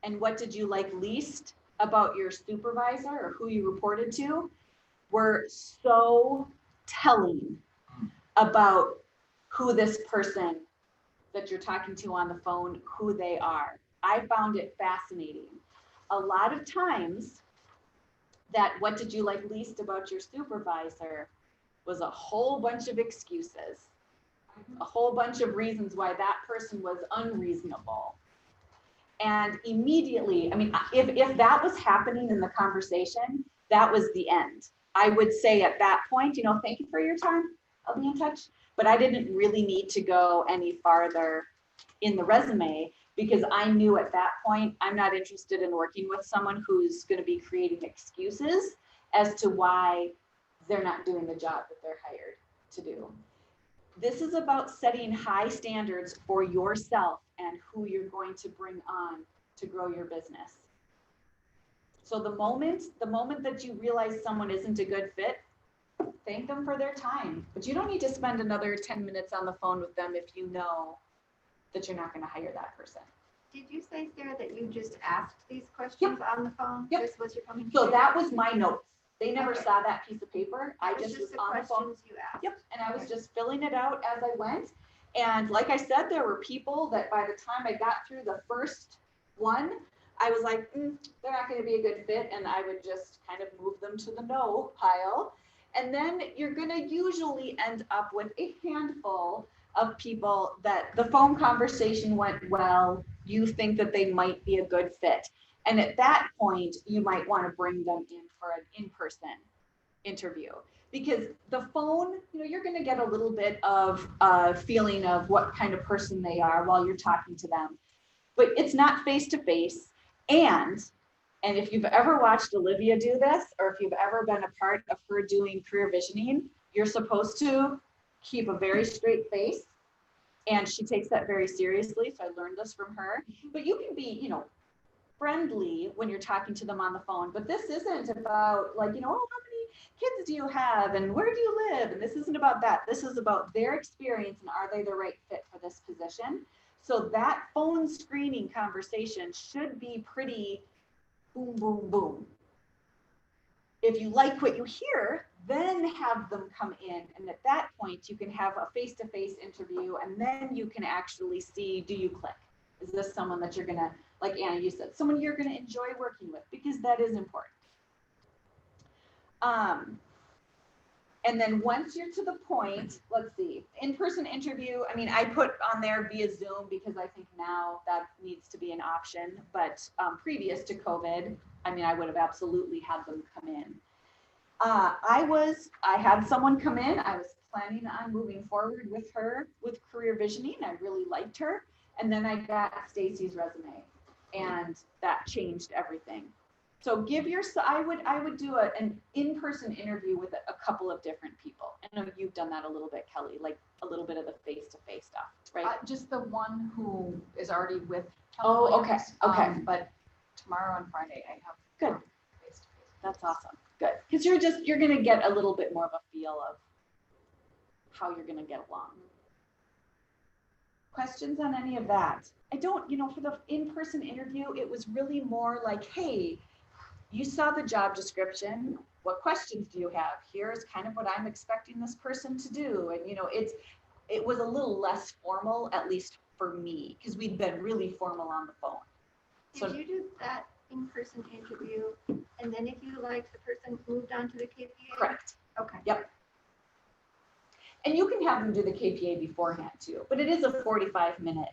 and what did you like least about your supervisor or who you reported to were so telling about who this person that you're talking to on the phone, who they are. I found it fascinating. A lot of times that what did you like least about your supervisor was a whole bunch of excuses, a whole bunch of reasons why that person was unreasonable. And immediately, I mean, if that was happening in the conversation, that was the end. I would say at that point, you know, thank you for your time. I'll be in touch. But I didn't really need to go any farther in the resume because I knew at that point, I'm not interested in working with someone who's going to be creating excuses as to why they're not doing the job that they're hired to do. This is about setting high standards for yourself and who you're going to bring on to grow your business. So the moment that you realize someone isn't a good fit, thank them for their time. But you don't need to spend another 10 minutes on the phone with them if you know that you're not going to hire that person. Did you say, Sarah, that you just asked these questions on the phone? Yep. This was your coming. So that was my notes. They never Okay. saw that piece of paper. I It was just was the on the phone. questions you asked. Yep, and I was just filling it out as I went. And like I said, there were people that by the time I got through the first one, I was like, they're not going to be a good fit. And I would just kind of move them to the no pile. And then you're going to usually end up with a handful of people that the phone conversation went well. You think that they might be a good fit. And at that point, you might want to bring them in for an in-person interview. Because the phone, you know, you're going to get a little bit of a feeling of what kind of person they are while you're talking to them. But it's not face-to-face. And if you've ever watched Olivia do this, or if you've ever been a part of her doing career visioning, you're supposed to keep a very straight face. And she takes that very seriously. So I learned this from her. But you can be, you know, friendly when you're talking to them on the phone. But this isn't about like, you know, oh, how many kids do you have and where do you live? And this isn't about that. This is about their experience and are they the right fit for this position? So that phone screening conversation should be pretty boom, boom, boom. If you like what you hear, then have them come in. And at that point, you can have a face-to-face interview and then you can actually see, do you click? Is this someone that you're gonna, like Anna, you said, someone you're gonna enjoy working with, because that is important. And then once you're to the point, let's see, in-person interview, I mean, I put on there via Zoom because I think now that needs to be an option, but previous to COVID, I mean, I would have absolutely had them come in. I had someone come in, I was planning on moving forward with her with career visioning. I really liked her. And then I got Stacy's resume and that changed everything. So I would do an in-person interview with a couple of different people. I know you've done that a little bit, Kelly, like a little bit of the face-to-face stuff, right? Just the one who is already with Oh, Kelly okay, Williams, okay. But tomorrow and Friday, I have. Good. Face-to-face. That's awesome. Good. Because you're going to get a little bit more of a feel of how you're going to get along. Questions on any of that? I don't, you know, for the in-person interview, it was really more like, hey, you saw the job description. What questions do you have? Here's kind of what I'm expecting this person to do. And, you know, it was a little less formal, at least for me, because we'd been really formal on the phone. Did you do that in-person interview? And then if you like the person moved on to the KPA? Correct. Okay. And you can have them do the KPA beforehand too, but it is a 45-minute,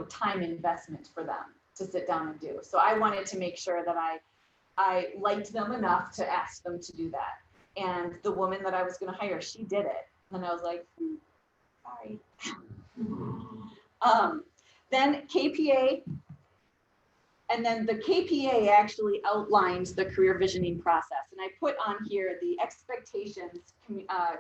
time investment for them to sit down and do. So I wanted to make sure that I liked them enough to ask them to do that. And the woman that I was going to hire, she did it. And I was like, sorry. Then KPA, and then the KPA actually outlines the career visioning process. And I put on here the expectations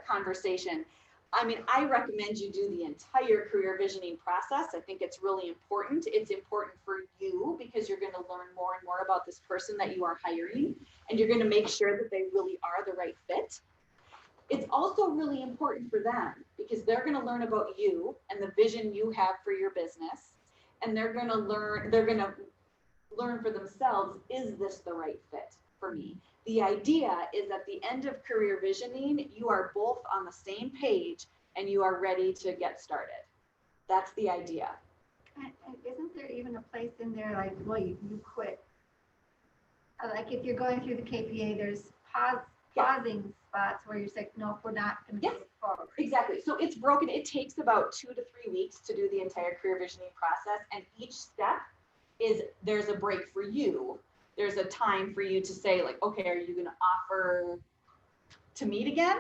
conversation. I mean, I recommend you do the entire career visioning process. I think it's really important. It's important for you because you're going to learn more and more about this person that you are hiring, and you're going to make sure that they really are the right fit. It's also really important for them because they're going to learn about you and the vision you have for your business, and they're going to learn for themselves, is this the right fit for me? The idea is at the end of career visioning, you are both on the same page and you are ready to get started. That's the idea. And isn't there even a place in there like, well, you quit? Like if you're going through the KPA, there's pausing spots where you're saying, no, we're not going to Yes. move forward. Exactly. So it's broken. It takes about 2 to 3 weeks to do the entire career visioning process. And each step is there's a break for you. There's a time for you to say like, okay, are you going to offer to meet again?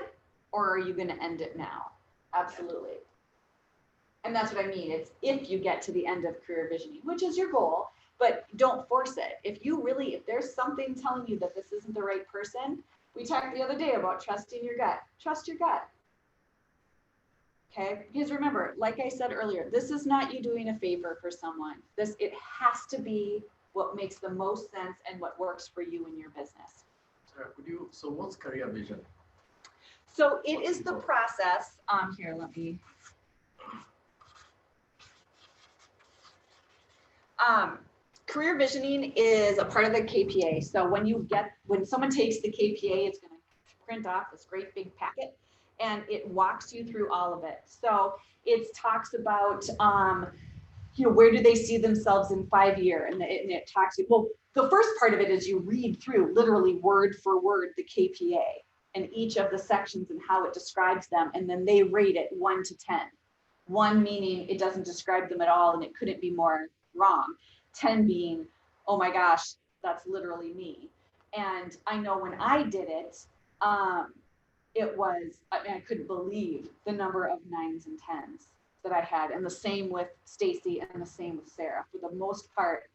Or are you going to end it now? Absolutely. And that's what I mean. It's if you get to the end of career visioning, which is your goal, but don't force it. If there's something telling you that this isn't the right person, we talked the other day about trusting your gut. Trust your gut. Okay, because remember, like I said earlier, this is not you doing a favor for someone. It has to be what makes the most sense and what works for you in your business. Sarah, so what's career vision? So it is the process, here, let me. Career visioning is a part of the KPA. So when someone takes the KPA, it's going to print off this great big packet and it walks you through all of it. So it talks about, where do they see themselves in 5 years? And it talks, well, the first part of it is you read through literally word for word the KPA and each of the sections and how it describes them. And then they rate it 1 to 10. 1 meaning it doesn't describe them at all and it couldn't be more wrong. 10 being, oh my gosh, that's literally me. And I know when I did it, I couldn't believe the number of 9s and 10s that I had. And the same with Stacy and the same with Sarah. For the most part,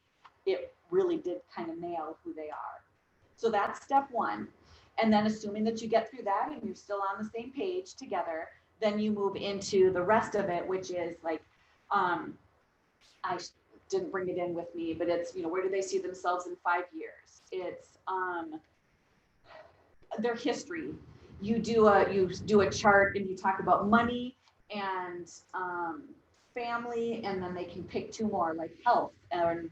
it really did kind of nail who they are. So that's step 1. And then assuming that you get through that and you're still on the same page together, then you move into the rest of it, which is like, I didn't bring it in with me, but it's, where do they see themselves in 5 years? It's their history. You do a chart and you talk about money and family, and then they can pick 2 more, like health and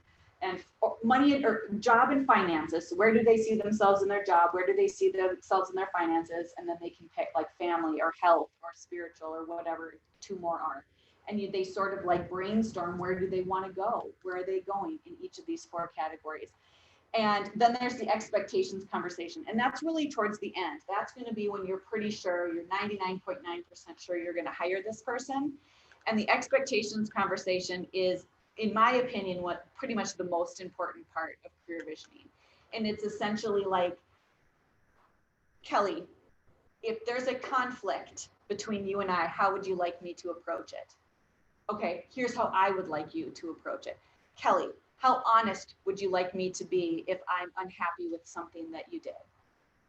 money or job and finances. So where do they see themselves in their job? Where do they see themselves in their finances? And then they can pick like family or health or spiritual or whatever 2 more are. And they sort of like brainstorm, where do they want to go? Where are they going in each of these 4 categories? And then there's the expectations conversation. And that's really towards the end. That's going to be when you're pretty sure, you're 99.9% sure you're going to hire this person. And the expectations conversation is, in my opinion, what pretty much the most important part of career visioning. And it's essentially like, Kelly, if there's a conflict between you and I, how would you like me to approach it? Okay, here's how I would like you to approach it. Kelly, how honest would you like me to be if I'm unhappy with something that you did?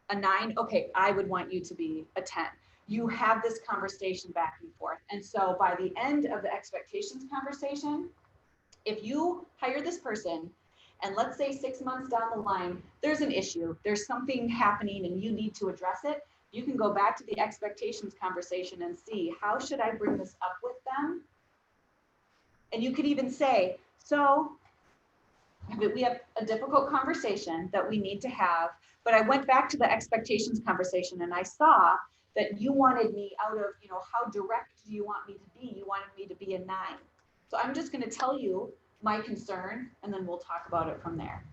A 9, okay, I would want you to be a 10. You have this conversation back and forth. And so by the end of the expectations conversation, if you hire this person and let's say 6 months down the line, there's an issue, there's something happening and you need to address it, you can go back to the expectations conversation and see, how should I bring this up with them? And you could even say, so we have a difficult conversation that we need to have, but I went back to the expectations conversation and I saw that you wanted me out of, how direct do you want me to be? You wanted me to be a 9. So I'm just going to tell you my concern and then we'll talk about it from there.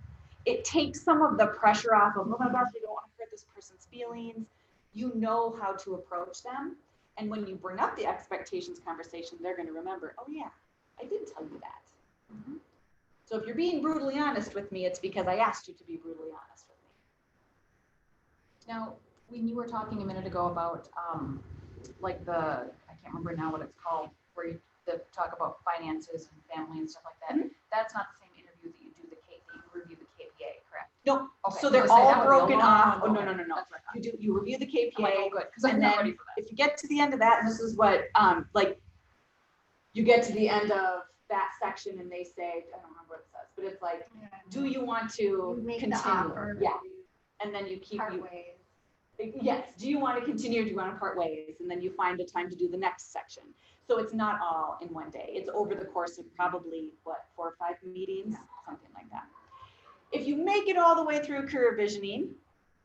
it takes some of the pressure off of, oh my gosh, I don't want to hurt this person's feelings. You know how to approach them. And when you bring up the expectations conversation, they're going to remember, oh yeah, I did tell you that. Mhm. So if you're being brutally honest with me, it's because I asked you to be brutally honest with me. Now, when you were talking a minute ago about, like I can't remember now what it's called, where you talk about finances and family and stuff like that. Mhm. That's not the same interview that you do that you review the KPA, correct? No, Okay, so I was they're gonna say, that all would be a broken long off. Oh, one. no, Okay, no, no, no. that's what I thought. You review the KPA. I'm like, oh, good, because I'm and not then ready for that. if you get to the end of that, and this is what, like, you get to the end of that section and they say, I don't remember what it says, but it's like, do you want to You make the continue? offer. Yeah, and then you keep, Part you, ways. yes, do you want to continue or do you want to part ways? And then you find a time to do the next section. So it's not all in one day. It's over the course of probably, what, 4 or 5 meetings, something like that. If you make it all the way through career visioning,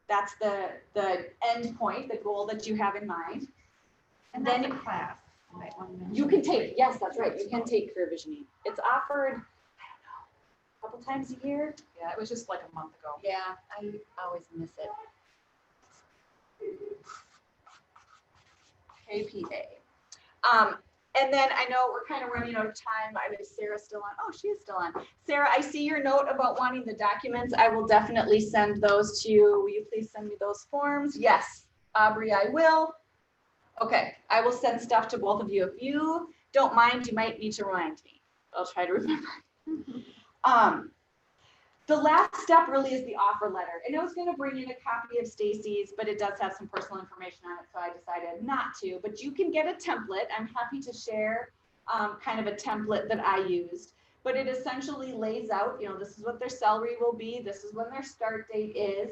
that's the end point, the goal that you have in mind. And then that's a class. Might wanna mention. you can take, yes, that's right, you can take career visioning. It's offered, I don't know, a couple times a year. Yeah, it was just like a month ago. Yeah, I always miss it. KPA. And then I know we're kind of running out of time. Is Sarah still on? Oh, she is still on. Sarah, I see your note about wanting the documents. I will definitely send those to you. Will you please send me those forms? Yes, Aubrey, I will. Okay, I will send stuff to both of you. If you don't mind, you might need to remind me. I'll try to remember. The last step really is the offer letter. And I was going to bring in a copy of Stacy's, but it does have some personal information on it, so I decided not to. But you can get a template. I'm happy to share kind of a template that I used. But it essentially lays out, this is what their salary will be. This is when their start date is.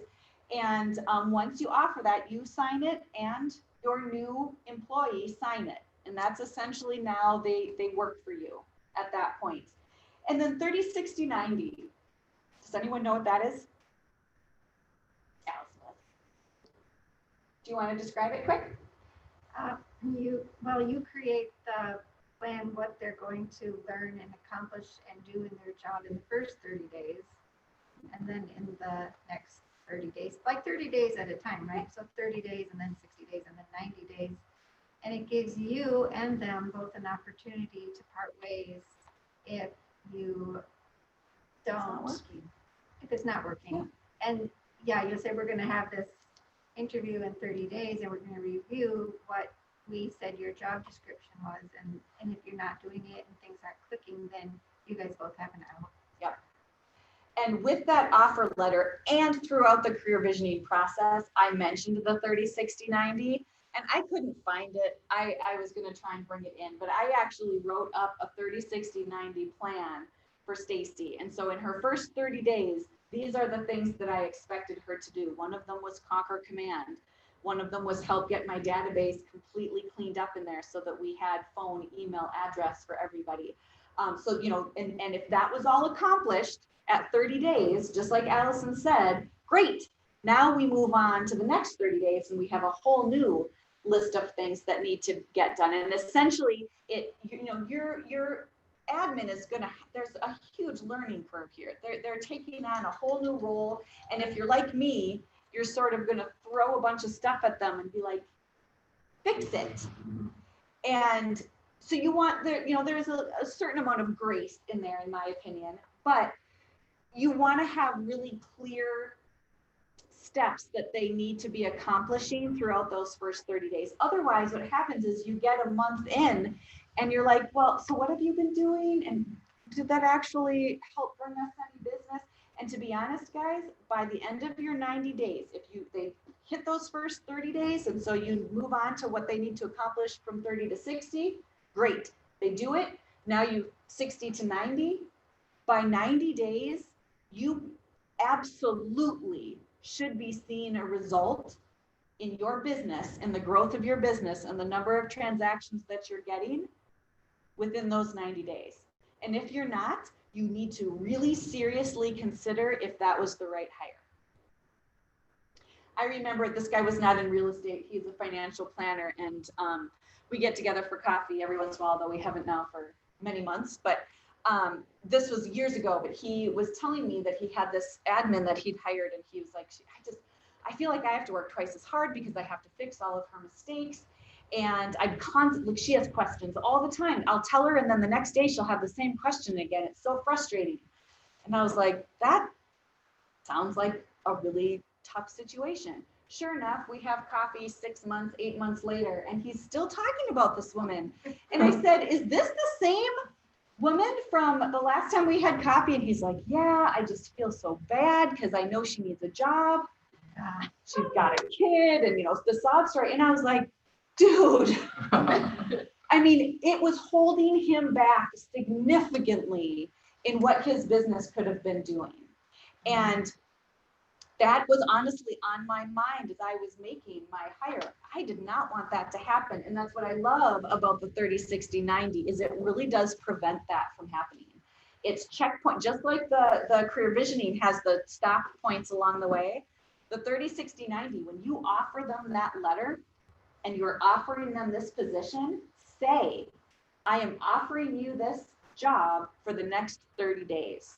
And once you offer that, you sign it and your new employee sign it. And that's essentially now they work for you at that point. And then 30, 60, 90. Does anyone know what that is? Do you want to describe it quick? You create the plan, what they're going to learn and accomplish and do in their job in the first 30 days. And then in the next 30 days, like 30 days at a time, right? So 30 days and then 60 days and then 90 days. And it gives you and them both an opportunity to part ways if you don't, if it's not working. And yeah, you'll say, we're going to have this interview in 30 days and we're going to review what we said your job description was. And if you're not doing it and things aren't clicking, then you guys both have an out. Yep. And with that offer letter and throughout the career visioning process, I mentioned the 30, 60, 90, and I couldn't find it. I was going to try and bring it in, but I actually wrote up a 30, 60, 90 plan for Stacy. And so in her first 30 days, these are the things that I expected her to do. One of them was conquer command. One of them was help get my database completely cleaned up in there so that we had phone, email, address for everybody. And if that was all accomplished at 30 days, just like Allison said, great. Now we move on to the next 30 days and we have a whole new list of things that need to get done. And essentially your admin is there's a huge learning curve here. They're taking on a whole new role. And if you're like me, you're sort of going to throw a bunch of stuff at them and be like, fix it. And so you want there's a certain amount of grace in there, in my opinion, but you want to have really clear steps that they need to be accomplishing throughout those first 30 days. Otherwise, what happens is you get a month in and you're like, well, so what have you been doing? And did that actually help bring us any business? And to be honest, guys, by the end of your 90 days, if they hit those first 30 days, and so you move on to what they need to accomplish from 30 to 60, great. They do it. Now you 60 to 90. By 90 days, you absolutely should be seeing a result in your business and the growth of your business and the number of transactions that you're getting within those 90 days. And if you're not, you need to really seriously consider if that was the right hire. I remember this guy was not in real estate. He's a financial planner, and we get together for coffee every once in a while, though we haven't now for many months. But this was years ago, but he was telling me that he had this admin that he'd hired, and he was like, I feel like I have to work twice as hard because I have to fix all of her mistakes. And I'm constantly, she has questions all the time. I'll tell her, and then the next day she'll have the same question again. It's so frustrating. And I was like, that sounds like a really tough situation. Sure enough, we have coffee 6 months, 8 months later, and he's still talking about this woman. And I said, is this the same woman from the last time we had coffee? And he's like, yeah, I just feel so bad because I know she needs a job. She's got a kid, and the sob story. And I was like, dude, I mean, it was holding him back significantly in what his business could have been doing. And that was honestly on my mind as I was making my hire. I did not want that to happen. And that's what I love about the 30, 60, 90 is it really does prevent that from happening. It's checkpoint, just like the career visioning has the stop points along the way. The 30, 60, 90, when you offer them that letter and you're offering them this position, say, I am offering you this job for the next 30 days.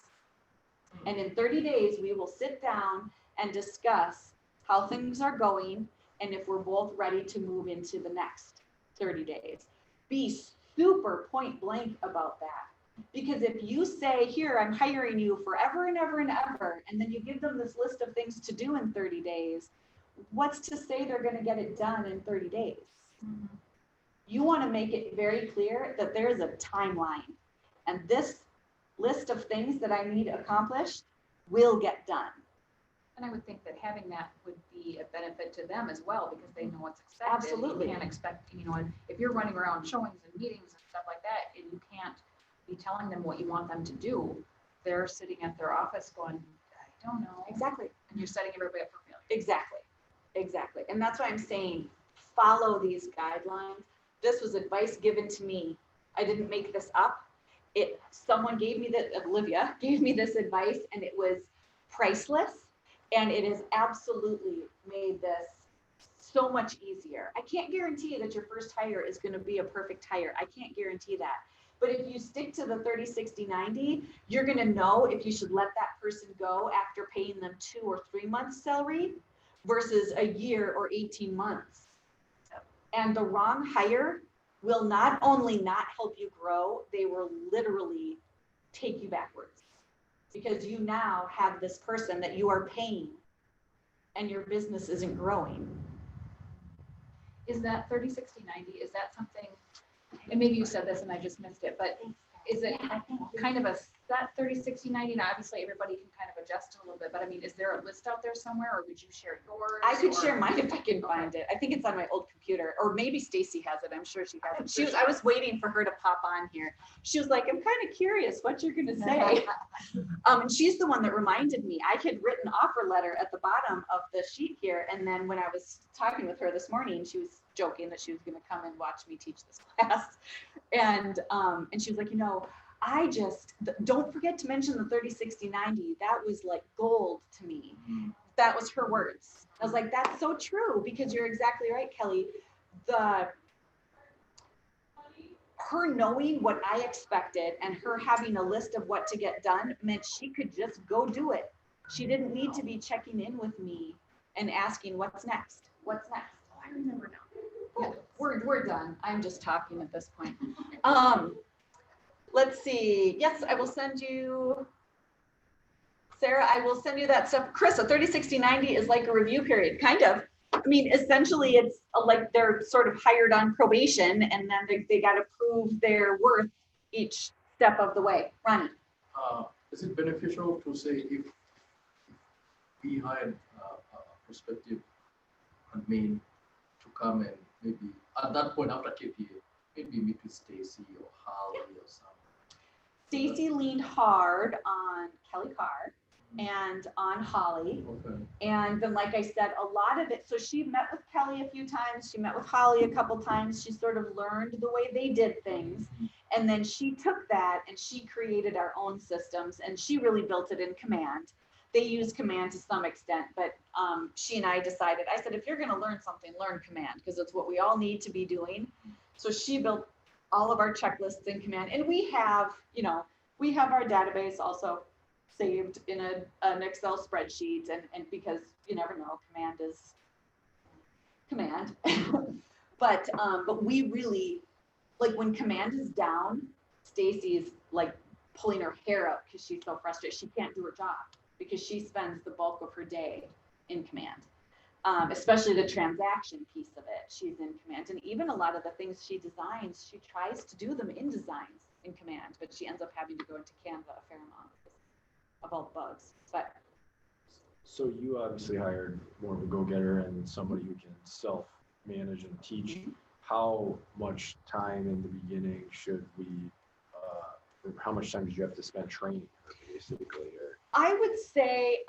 And in 30 days, we will sit down and discuss how things are going and if we're both ready to move into the next 30 days. Be super point blank about that. Because if you say, here, I'm hiring you forever and ever and ever, and then you give them this list of things to do in 30 days, what's to say they're going to get it done in 30 days? Mm-hmm. You want to make it very clear that there is a timeline, and this list of things that I need accomplished will get done. And I would think that having that would be a benefit to them as well, because they know what's expected. Absolutely. You can't expect, and if you're running around showings and meetings and stuff like that, and you can't be telling them what you want them to do, they're sitting at their office going, I don't know. Exactly. And you're setting everybody up for failure. Exactly. And that's why I'm saying, follow these guidelines. This was advice given to me. I didn't make this up. Someone gave me that, Olivia gave me this advice, and it was priceless. And it has absolutely made this so much easier. I can't guarantee that your first hire is going to be a perfect hire. I can't guarantee that. But if you stick to the 30, 60, 90, you're going to know if you should let that person go after paying them 2 or 3 months salary versus a year or 18 months. And the wrong hire will not only not help you grow, they will literally take you backwards. Because you now have this person that you are paying and your business isn't growing. Is that 30, 60, 90, is that something, and maybe you said this and I just missed it, but is it kind of a set 30, 60, 90? Now, obviously everybody can kind of adjust a little bit, but I mean, is there a list out there somewhere, or would you share yours? I could share mine if I can find it. I think it's on my old computer, or maybe Stacy has it. I'm sure she has it. I was waiting for her to pop on here. She was like, I'm kind of curious what you're going to say. And she's the one that reminded me. I had written offer letter at the bottom of the sheet here. And then when I was talking with her this morning, she was joking that she was going to come and watch me teach this class. And she was like, I just, don't forget to mention the 30, 60, 90. That was like gold to me. That was her words. I was like, that's so true, because you're exactly right, Kelly. Her knowing what I expected and her having a list of what to get done meant she could just go do it. She didn't need to be checking in with me and asking, what's next? What's next? Oh, I remember now. Yeah, we're done. I'm just talking at this point. Let's see. Yes, I will send you, Sarah, I will send you that stuff. Chris, a 30, 60, 90 is like a review period, kind of. I mean, essentially it's like they're sort of hired on probation, and then they got to prove their worth each step of the way. Ronnie. Is it beneficial to say if we hired a prospective admin to come and maybe at that point after KPA, maybe meet with Stacy or Holly or something? Stacy leaned hard on Kelly Carr and on Holly. Okay. And then, like I said, a lot of it, so she met with Kelly a few times, she met with Holly a couple times, she sort of learned the way they did things. And then she took that and she created our own systems, and she really built it in Command. They use Command to some extent, but she and I decided, I said, if you're going to learn something, learn Command, because it's what we all need to be doing. So she built all of our checklists in Command, and we have, we have our database also saved in an Excel spreadsheet, and because you never know, command is command. But we really, like when command is down, Stacy's like pulling her hair out because she's so frustrated. She can't do her job because she spends the bulk of her day in command. Especially the transaction piece of it, she's in command. And even a lot of the things she designs, she tries to do them in designs in command, but she ends up having to go into Canva a fair amount of all the bugs. But So you obviously hired more of a go-getter and somebody who can self-manage and teach. How much time in the beginning should we, or how much time did you have to spend training her basically? Or I would say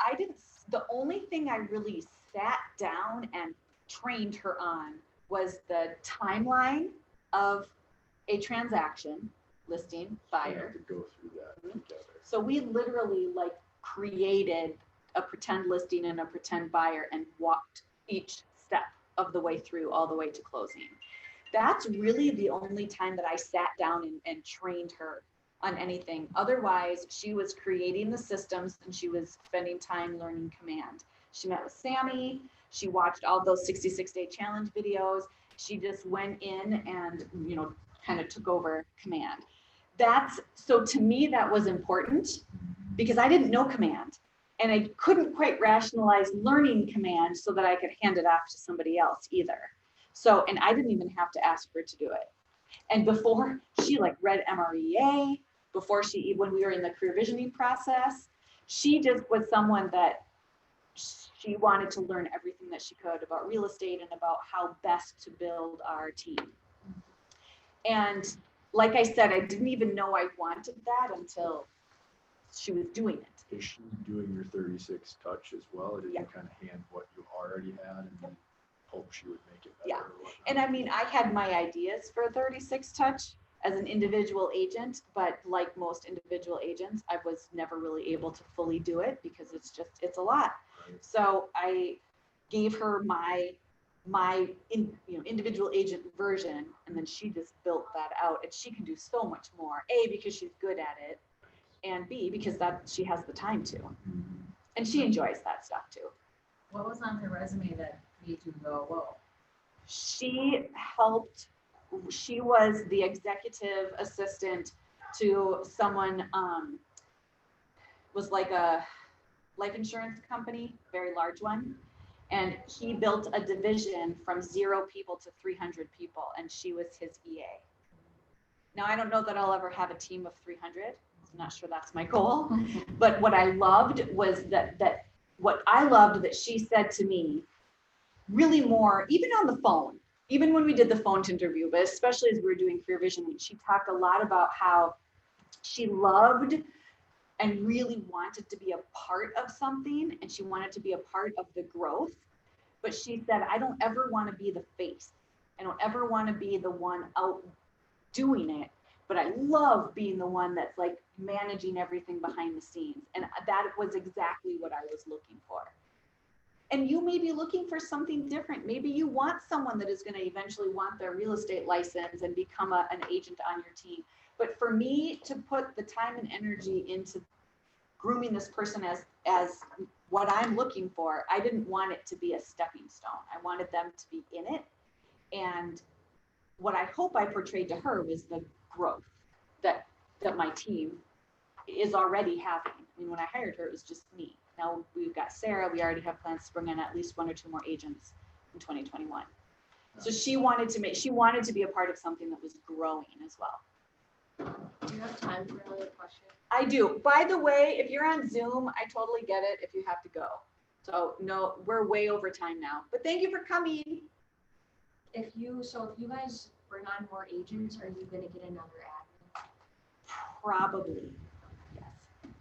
the only thing I really sat down and trained her on was the timeline of a transaction, listing, we buyer. have to go through that together. So we literally like created a pretend listing and a pretend buyer and walked each step of the way through all the way to closing. That's really the only time that I sat down and trained her on anything. Otherwise, she was creating the systems and she was spending time learning command. She met with Sammy. She watched all those 66-day challenge videos. She just went in and, kind of took over command. So to me, that was important because I didn't know command and I couldn't quite rationalize learning command so that I could hand it off to somebody else either. So, and I didn't even have to ask her to do it. And before she like read MREA, when we were in the career visioning process, she just was someone that she wanted to learn everything that she could about real estate and about how best to build our team. And like I said, I didn't even know I wanted that until she was doing it. Is she doing your 36 touch as well? Or did Yeah. you kind of hand what you already had and then hope she would make it better? Yeah. Or whatnot? And I mean, I had my ideas for 36 touch as an individual agent, but like most individual agents, I was never really able to fully do it because it's a lot. Right. So I gave her my individual agent version, and then she just built that out, and she can do so much more. A, because she's good at it, and B, because she has the time to, and she enjoys that stuff too. What was on her resume that made you go, whoa? She was the executive assistant to someone, was like a life insurance company, very large one. And he built a division from 0 people to 300 people, and she was his EA. Now, I don't know that I'll ever have a team of 300. I'm not sure that's my goal. But what I loved was that she said to me, really more, even on the phone, even when we did the phone interview, but especially as we were doing career visioning, she talked a lot about how she loved and really wanted to be a part of something, and she wanted to be a part of the growth. But she said, I don't ever want to be the face. I don't ever want to be the one out doing it, but I love being the one that's like managing everything behind the scenes. And that was exactly what I was looking for. And you may be looking for something different. Maybe you want someone that is going to eventually want their real estate license and become an agent on your team. But for me to put the time and energy into grooming this person as what I'm looking for, I didn't want it to be a stepping stone. I wanted them to be in it. And what I hope I portrayed to her was the growth that my team is already having. I mean, when I hired her, it was just me. Now we've got Sara. We already have plans to bring in at least 1 or 2 more agents in 2021. So she wanted to be a part of something that was growing as well. Do you have time for another question? I do. By the way, if you're on Zoom, I totally get it if you have to go. So no, we're way over time now, but thank you for coming. If you guys bring on more agents, are you gonna get another admin? Probably, yes.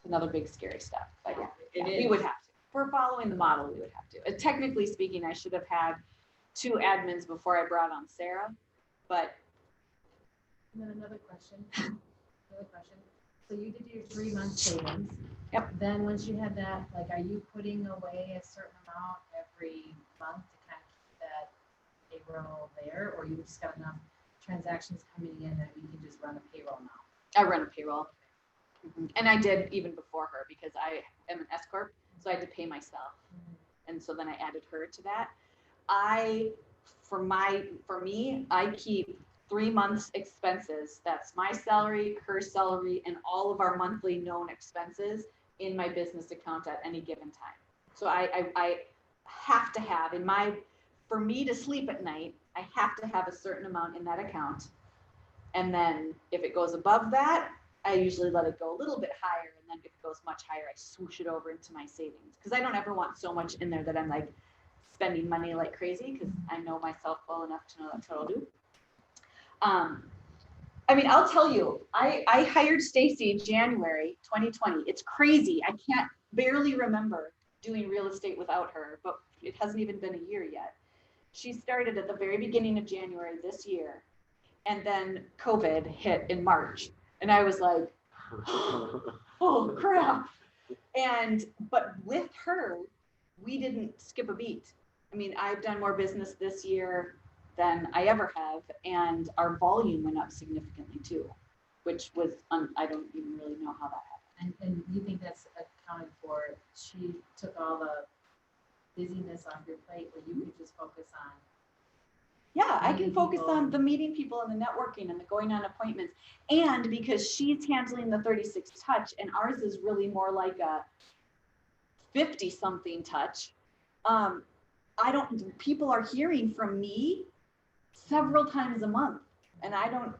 Another big scary step, but yeah, It we is. would have to. If we're following the model, we would have to. Technically speaking, I should have had 2 admins before I brought on Sara, but And then another question. So you did your 3-month savings. Yep. Then once you had that, like, are you putting away a certain amount every month to kind of keep that payroll there, or you just got enough transactions coming in that you can just run a payroll now? I run a payroll. And I did even before her because I am an S corp, so I had to pay myself. And so then I added her to that. For me, I keep 3 months expenses. That's my salary, her salary, and all of our monthly known expenses in my business account at any given time. So I have to have for me to sleep at night, I have to have a certain amount in that account. And then if it goes above that, I usually let it go a little bit higher. And then if it goes much higher, I swoosh it over into my savings. Because I don't ever want so much in there that I'm like spending money like crazy, because I know myself well enough to know that's what I'll do. I mean, I'll tell you, I hired Stacy January 2020. It's crazy. I can't barely remember doing real estate without her, but it hasn't even been a year yet. She started at the very beginning of January this year, and then COVID hit in March. And I was like, oh crap. But with her, we didn't skip a beat. I mean, I've done more business this year than I ever have, and our volume went up significantly too, which was, I don't even really know how that happened. And you think that's accounted for, she took all the busyness off your plate where you could just focus on. Yeah, I can Meeting focus people. on the meeting people and the networking and the going on appointments. And because she's handling the 36 touch and ours is really more like a 50 something touch. People are hearing from me several times a month. And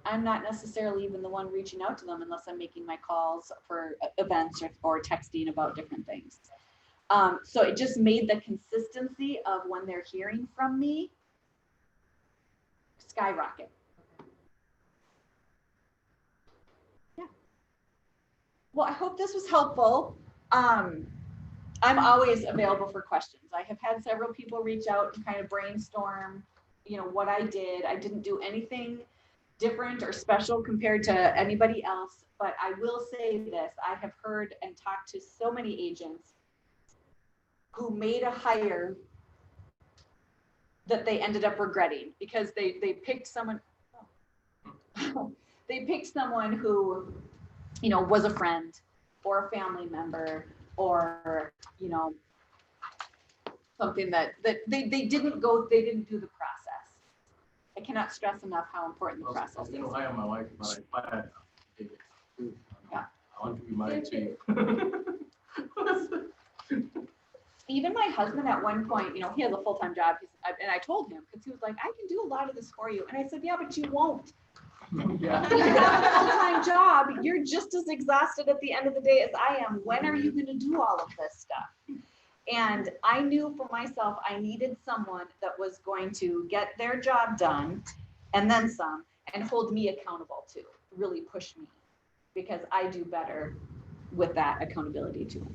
I'm not necessarily even the one reaching out to them unless I'm making my calls for events or texting about different things. So it just made the consistency of when they're hearing from me skyrocket. Yeah. Well, I hope this was helpful. I'm always available for questions. I have had several people reach out and kind of brainstorm, what I did. I didn't do anything different or special compared to anybody else, but I will say this. I have heard and talked to so many agents who made a hire that they ended up regretting because they picked someone they picked someone who was a friend or a family member or something that they didn't do the process. I cannot stress enough how important the I process was is. going to hire my wife, but I fired her. Yeah. I want to be married to you. Even my husband at one point, he has a full-time job, and I told him, because he was like, I can do a lot of this for you. And I said, yeah, but you won't. Yeah. You have a full-time job. You're just as exhausted at the end of the day as I am. When are you going to do all of this stuff? And I knew for myself, I needed someone that was going to get their job done and then some, and hold me accountable too, really push me, because I do better with that accountability too.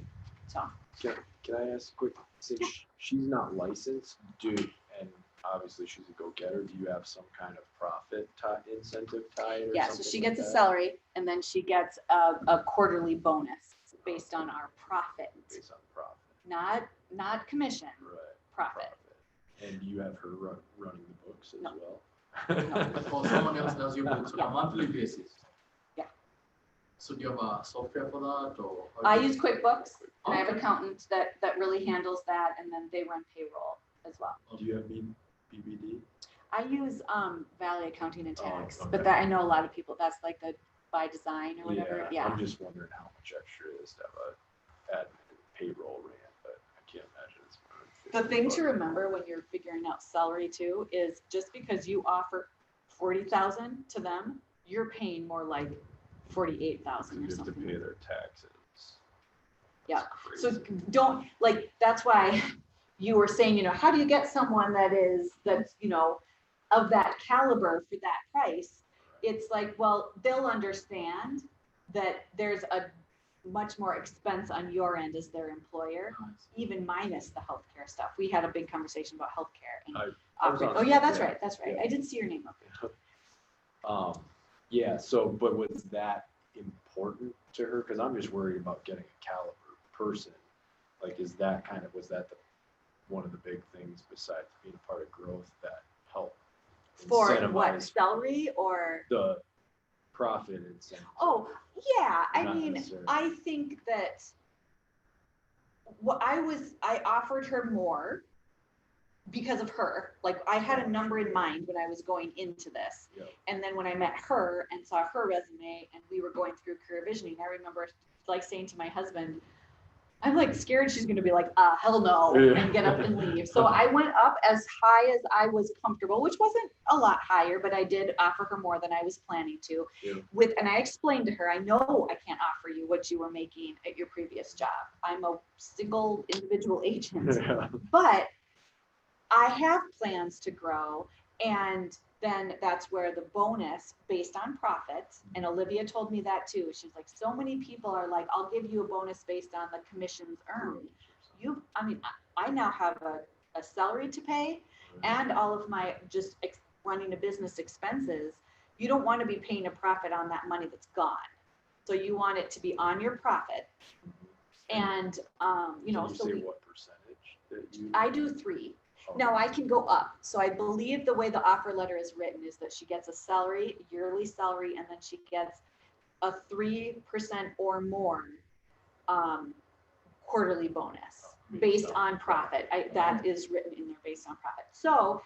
So. Can I ask quick, since she's not licensed, and obviously she's a go-getter, do you have some kind of profit incentive tied or Yeah, something so she like gets a that? salary and then she gets a quarterly bonus based on our profit, Based on profit, not commission, right? profit. And do you have her running the books as No. well? Or someone else does your books on a monthly basis? Yeah. So do you have a software for that or? I use QuickBooks and I have an accountant that really handles that, and then they run payroll as well. Do you have BBD? I use Valley Accounting and Tax, okay. but that I know a lot of people, that's like the by design or whatever. Yeah. I'm just wondering how much extra it is to have a admin and payroll ran, but I can't imagine it's more than The thing to $50. remember when you're figuring out salary too is just because you offer 40,000 to them, you're paying more like 48,000 or You have to something. pay their taxes. Yeah. It's So crazy. don't, like, that's why you were saying, how do you get someone that's, of that caliber for that price? It's like, well, they'll understand that there's a much more expense on your end as their employer, even minus the healthcare stuff. We had a big conversation about healthcare and I was offering. on Oh yeah, it, that's yeah. right. That's right. Yeah. I did see your name up there. Yeah, so, but was that important to her? Because I'm just worried about getting a caliber person. Like, was that one of the big things besides being a part of growth that helped For what, incentivize salary or? profit incentive. Oh, yeah, I Not mean, necessarily. I think that I offered her more because of her. Like, I had a number in mind when I was going into this. Yep. And then when I met her and saw her resume and we were going through career visioning, I remember like saying to my husband, I'm like scared she's gonna be like, hell no, and get up and leave. So I went up as high as I was comfortable, which wasn't a lot higher, but I did offer her more than I was planning to. Yeah. And I explained to her, I know I can't offer you what you were making at your previous job. I'm a single individual agent, Yeah. but I have plans to grow. And then that's where the bonus based on profits, and Olivia told me that too. She's like, so many people are like, I'll give you a bonus based on the commissions earned. I now have a salary to pay and all of my just running a business expenses. You don't want to be paying a profit on that money that's gone. So you want it to be on your profit. And, Can you say what percentage that you? I do 3. Oh, Now I can go up. So I believe the way the offer letter is written is that she gets a salary, yearly salary, and then she gets a 3% or more quarterly bonus based on profit. That is written in there based on profit. So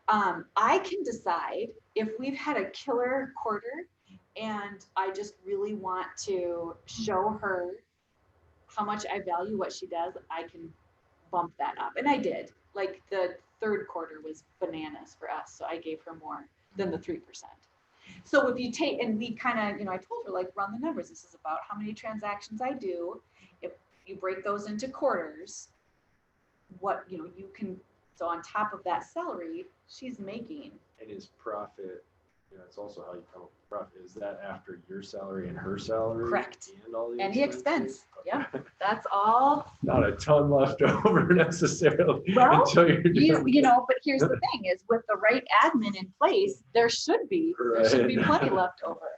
I can decide if we've had a killer quarter and I just really want to show her how much I value what she does, I can bump that up. And I did. Like the third quarter was bananas for us. So I gave her more than the 3%. So if you take, and we kind of, I told her like, run the numbers. This is about how many transactions I do. If you break those into quarters, what, you can, so on top of that salary, she's making. And is profit, it's also how you come up with profit. Is that after your salary and her salary? Correct. And all the And the expenses? expense. Yeah, that's all. Not a ton left over necessarily. Well, until you're done. But here's the thing is with the right admin in place, there should be plenty left over.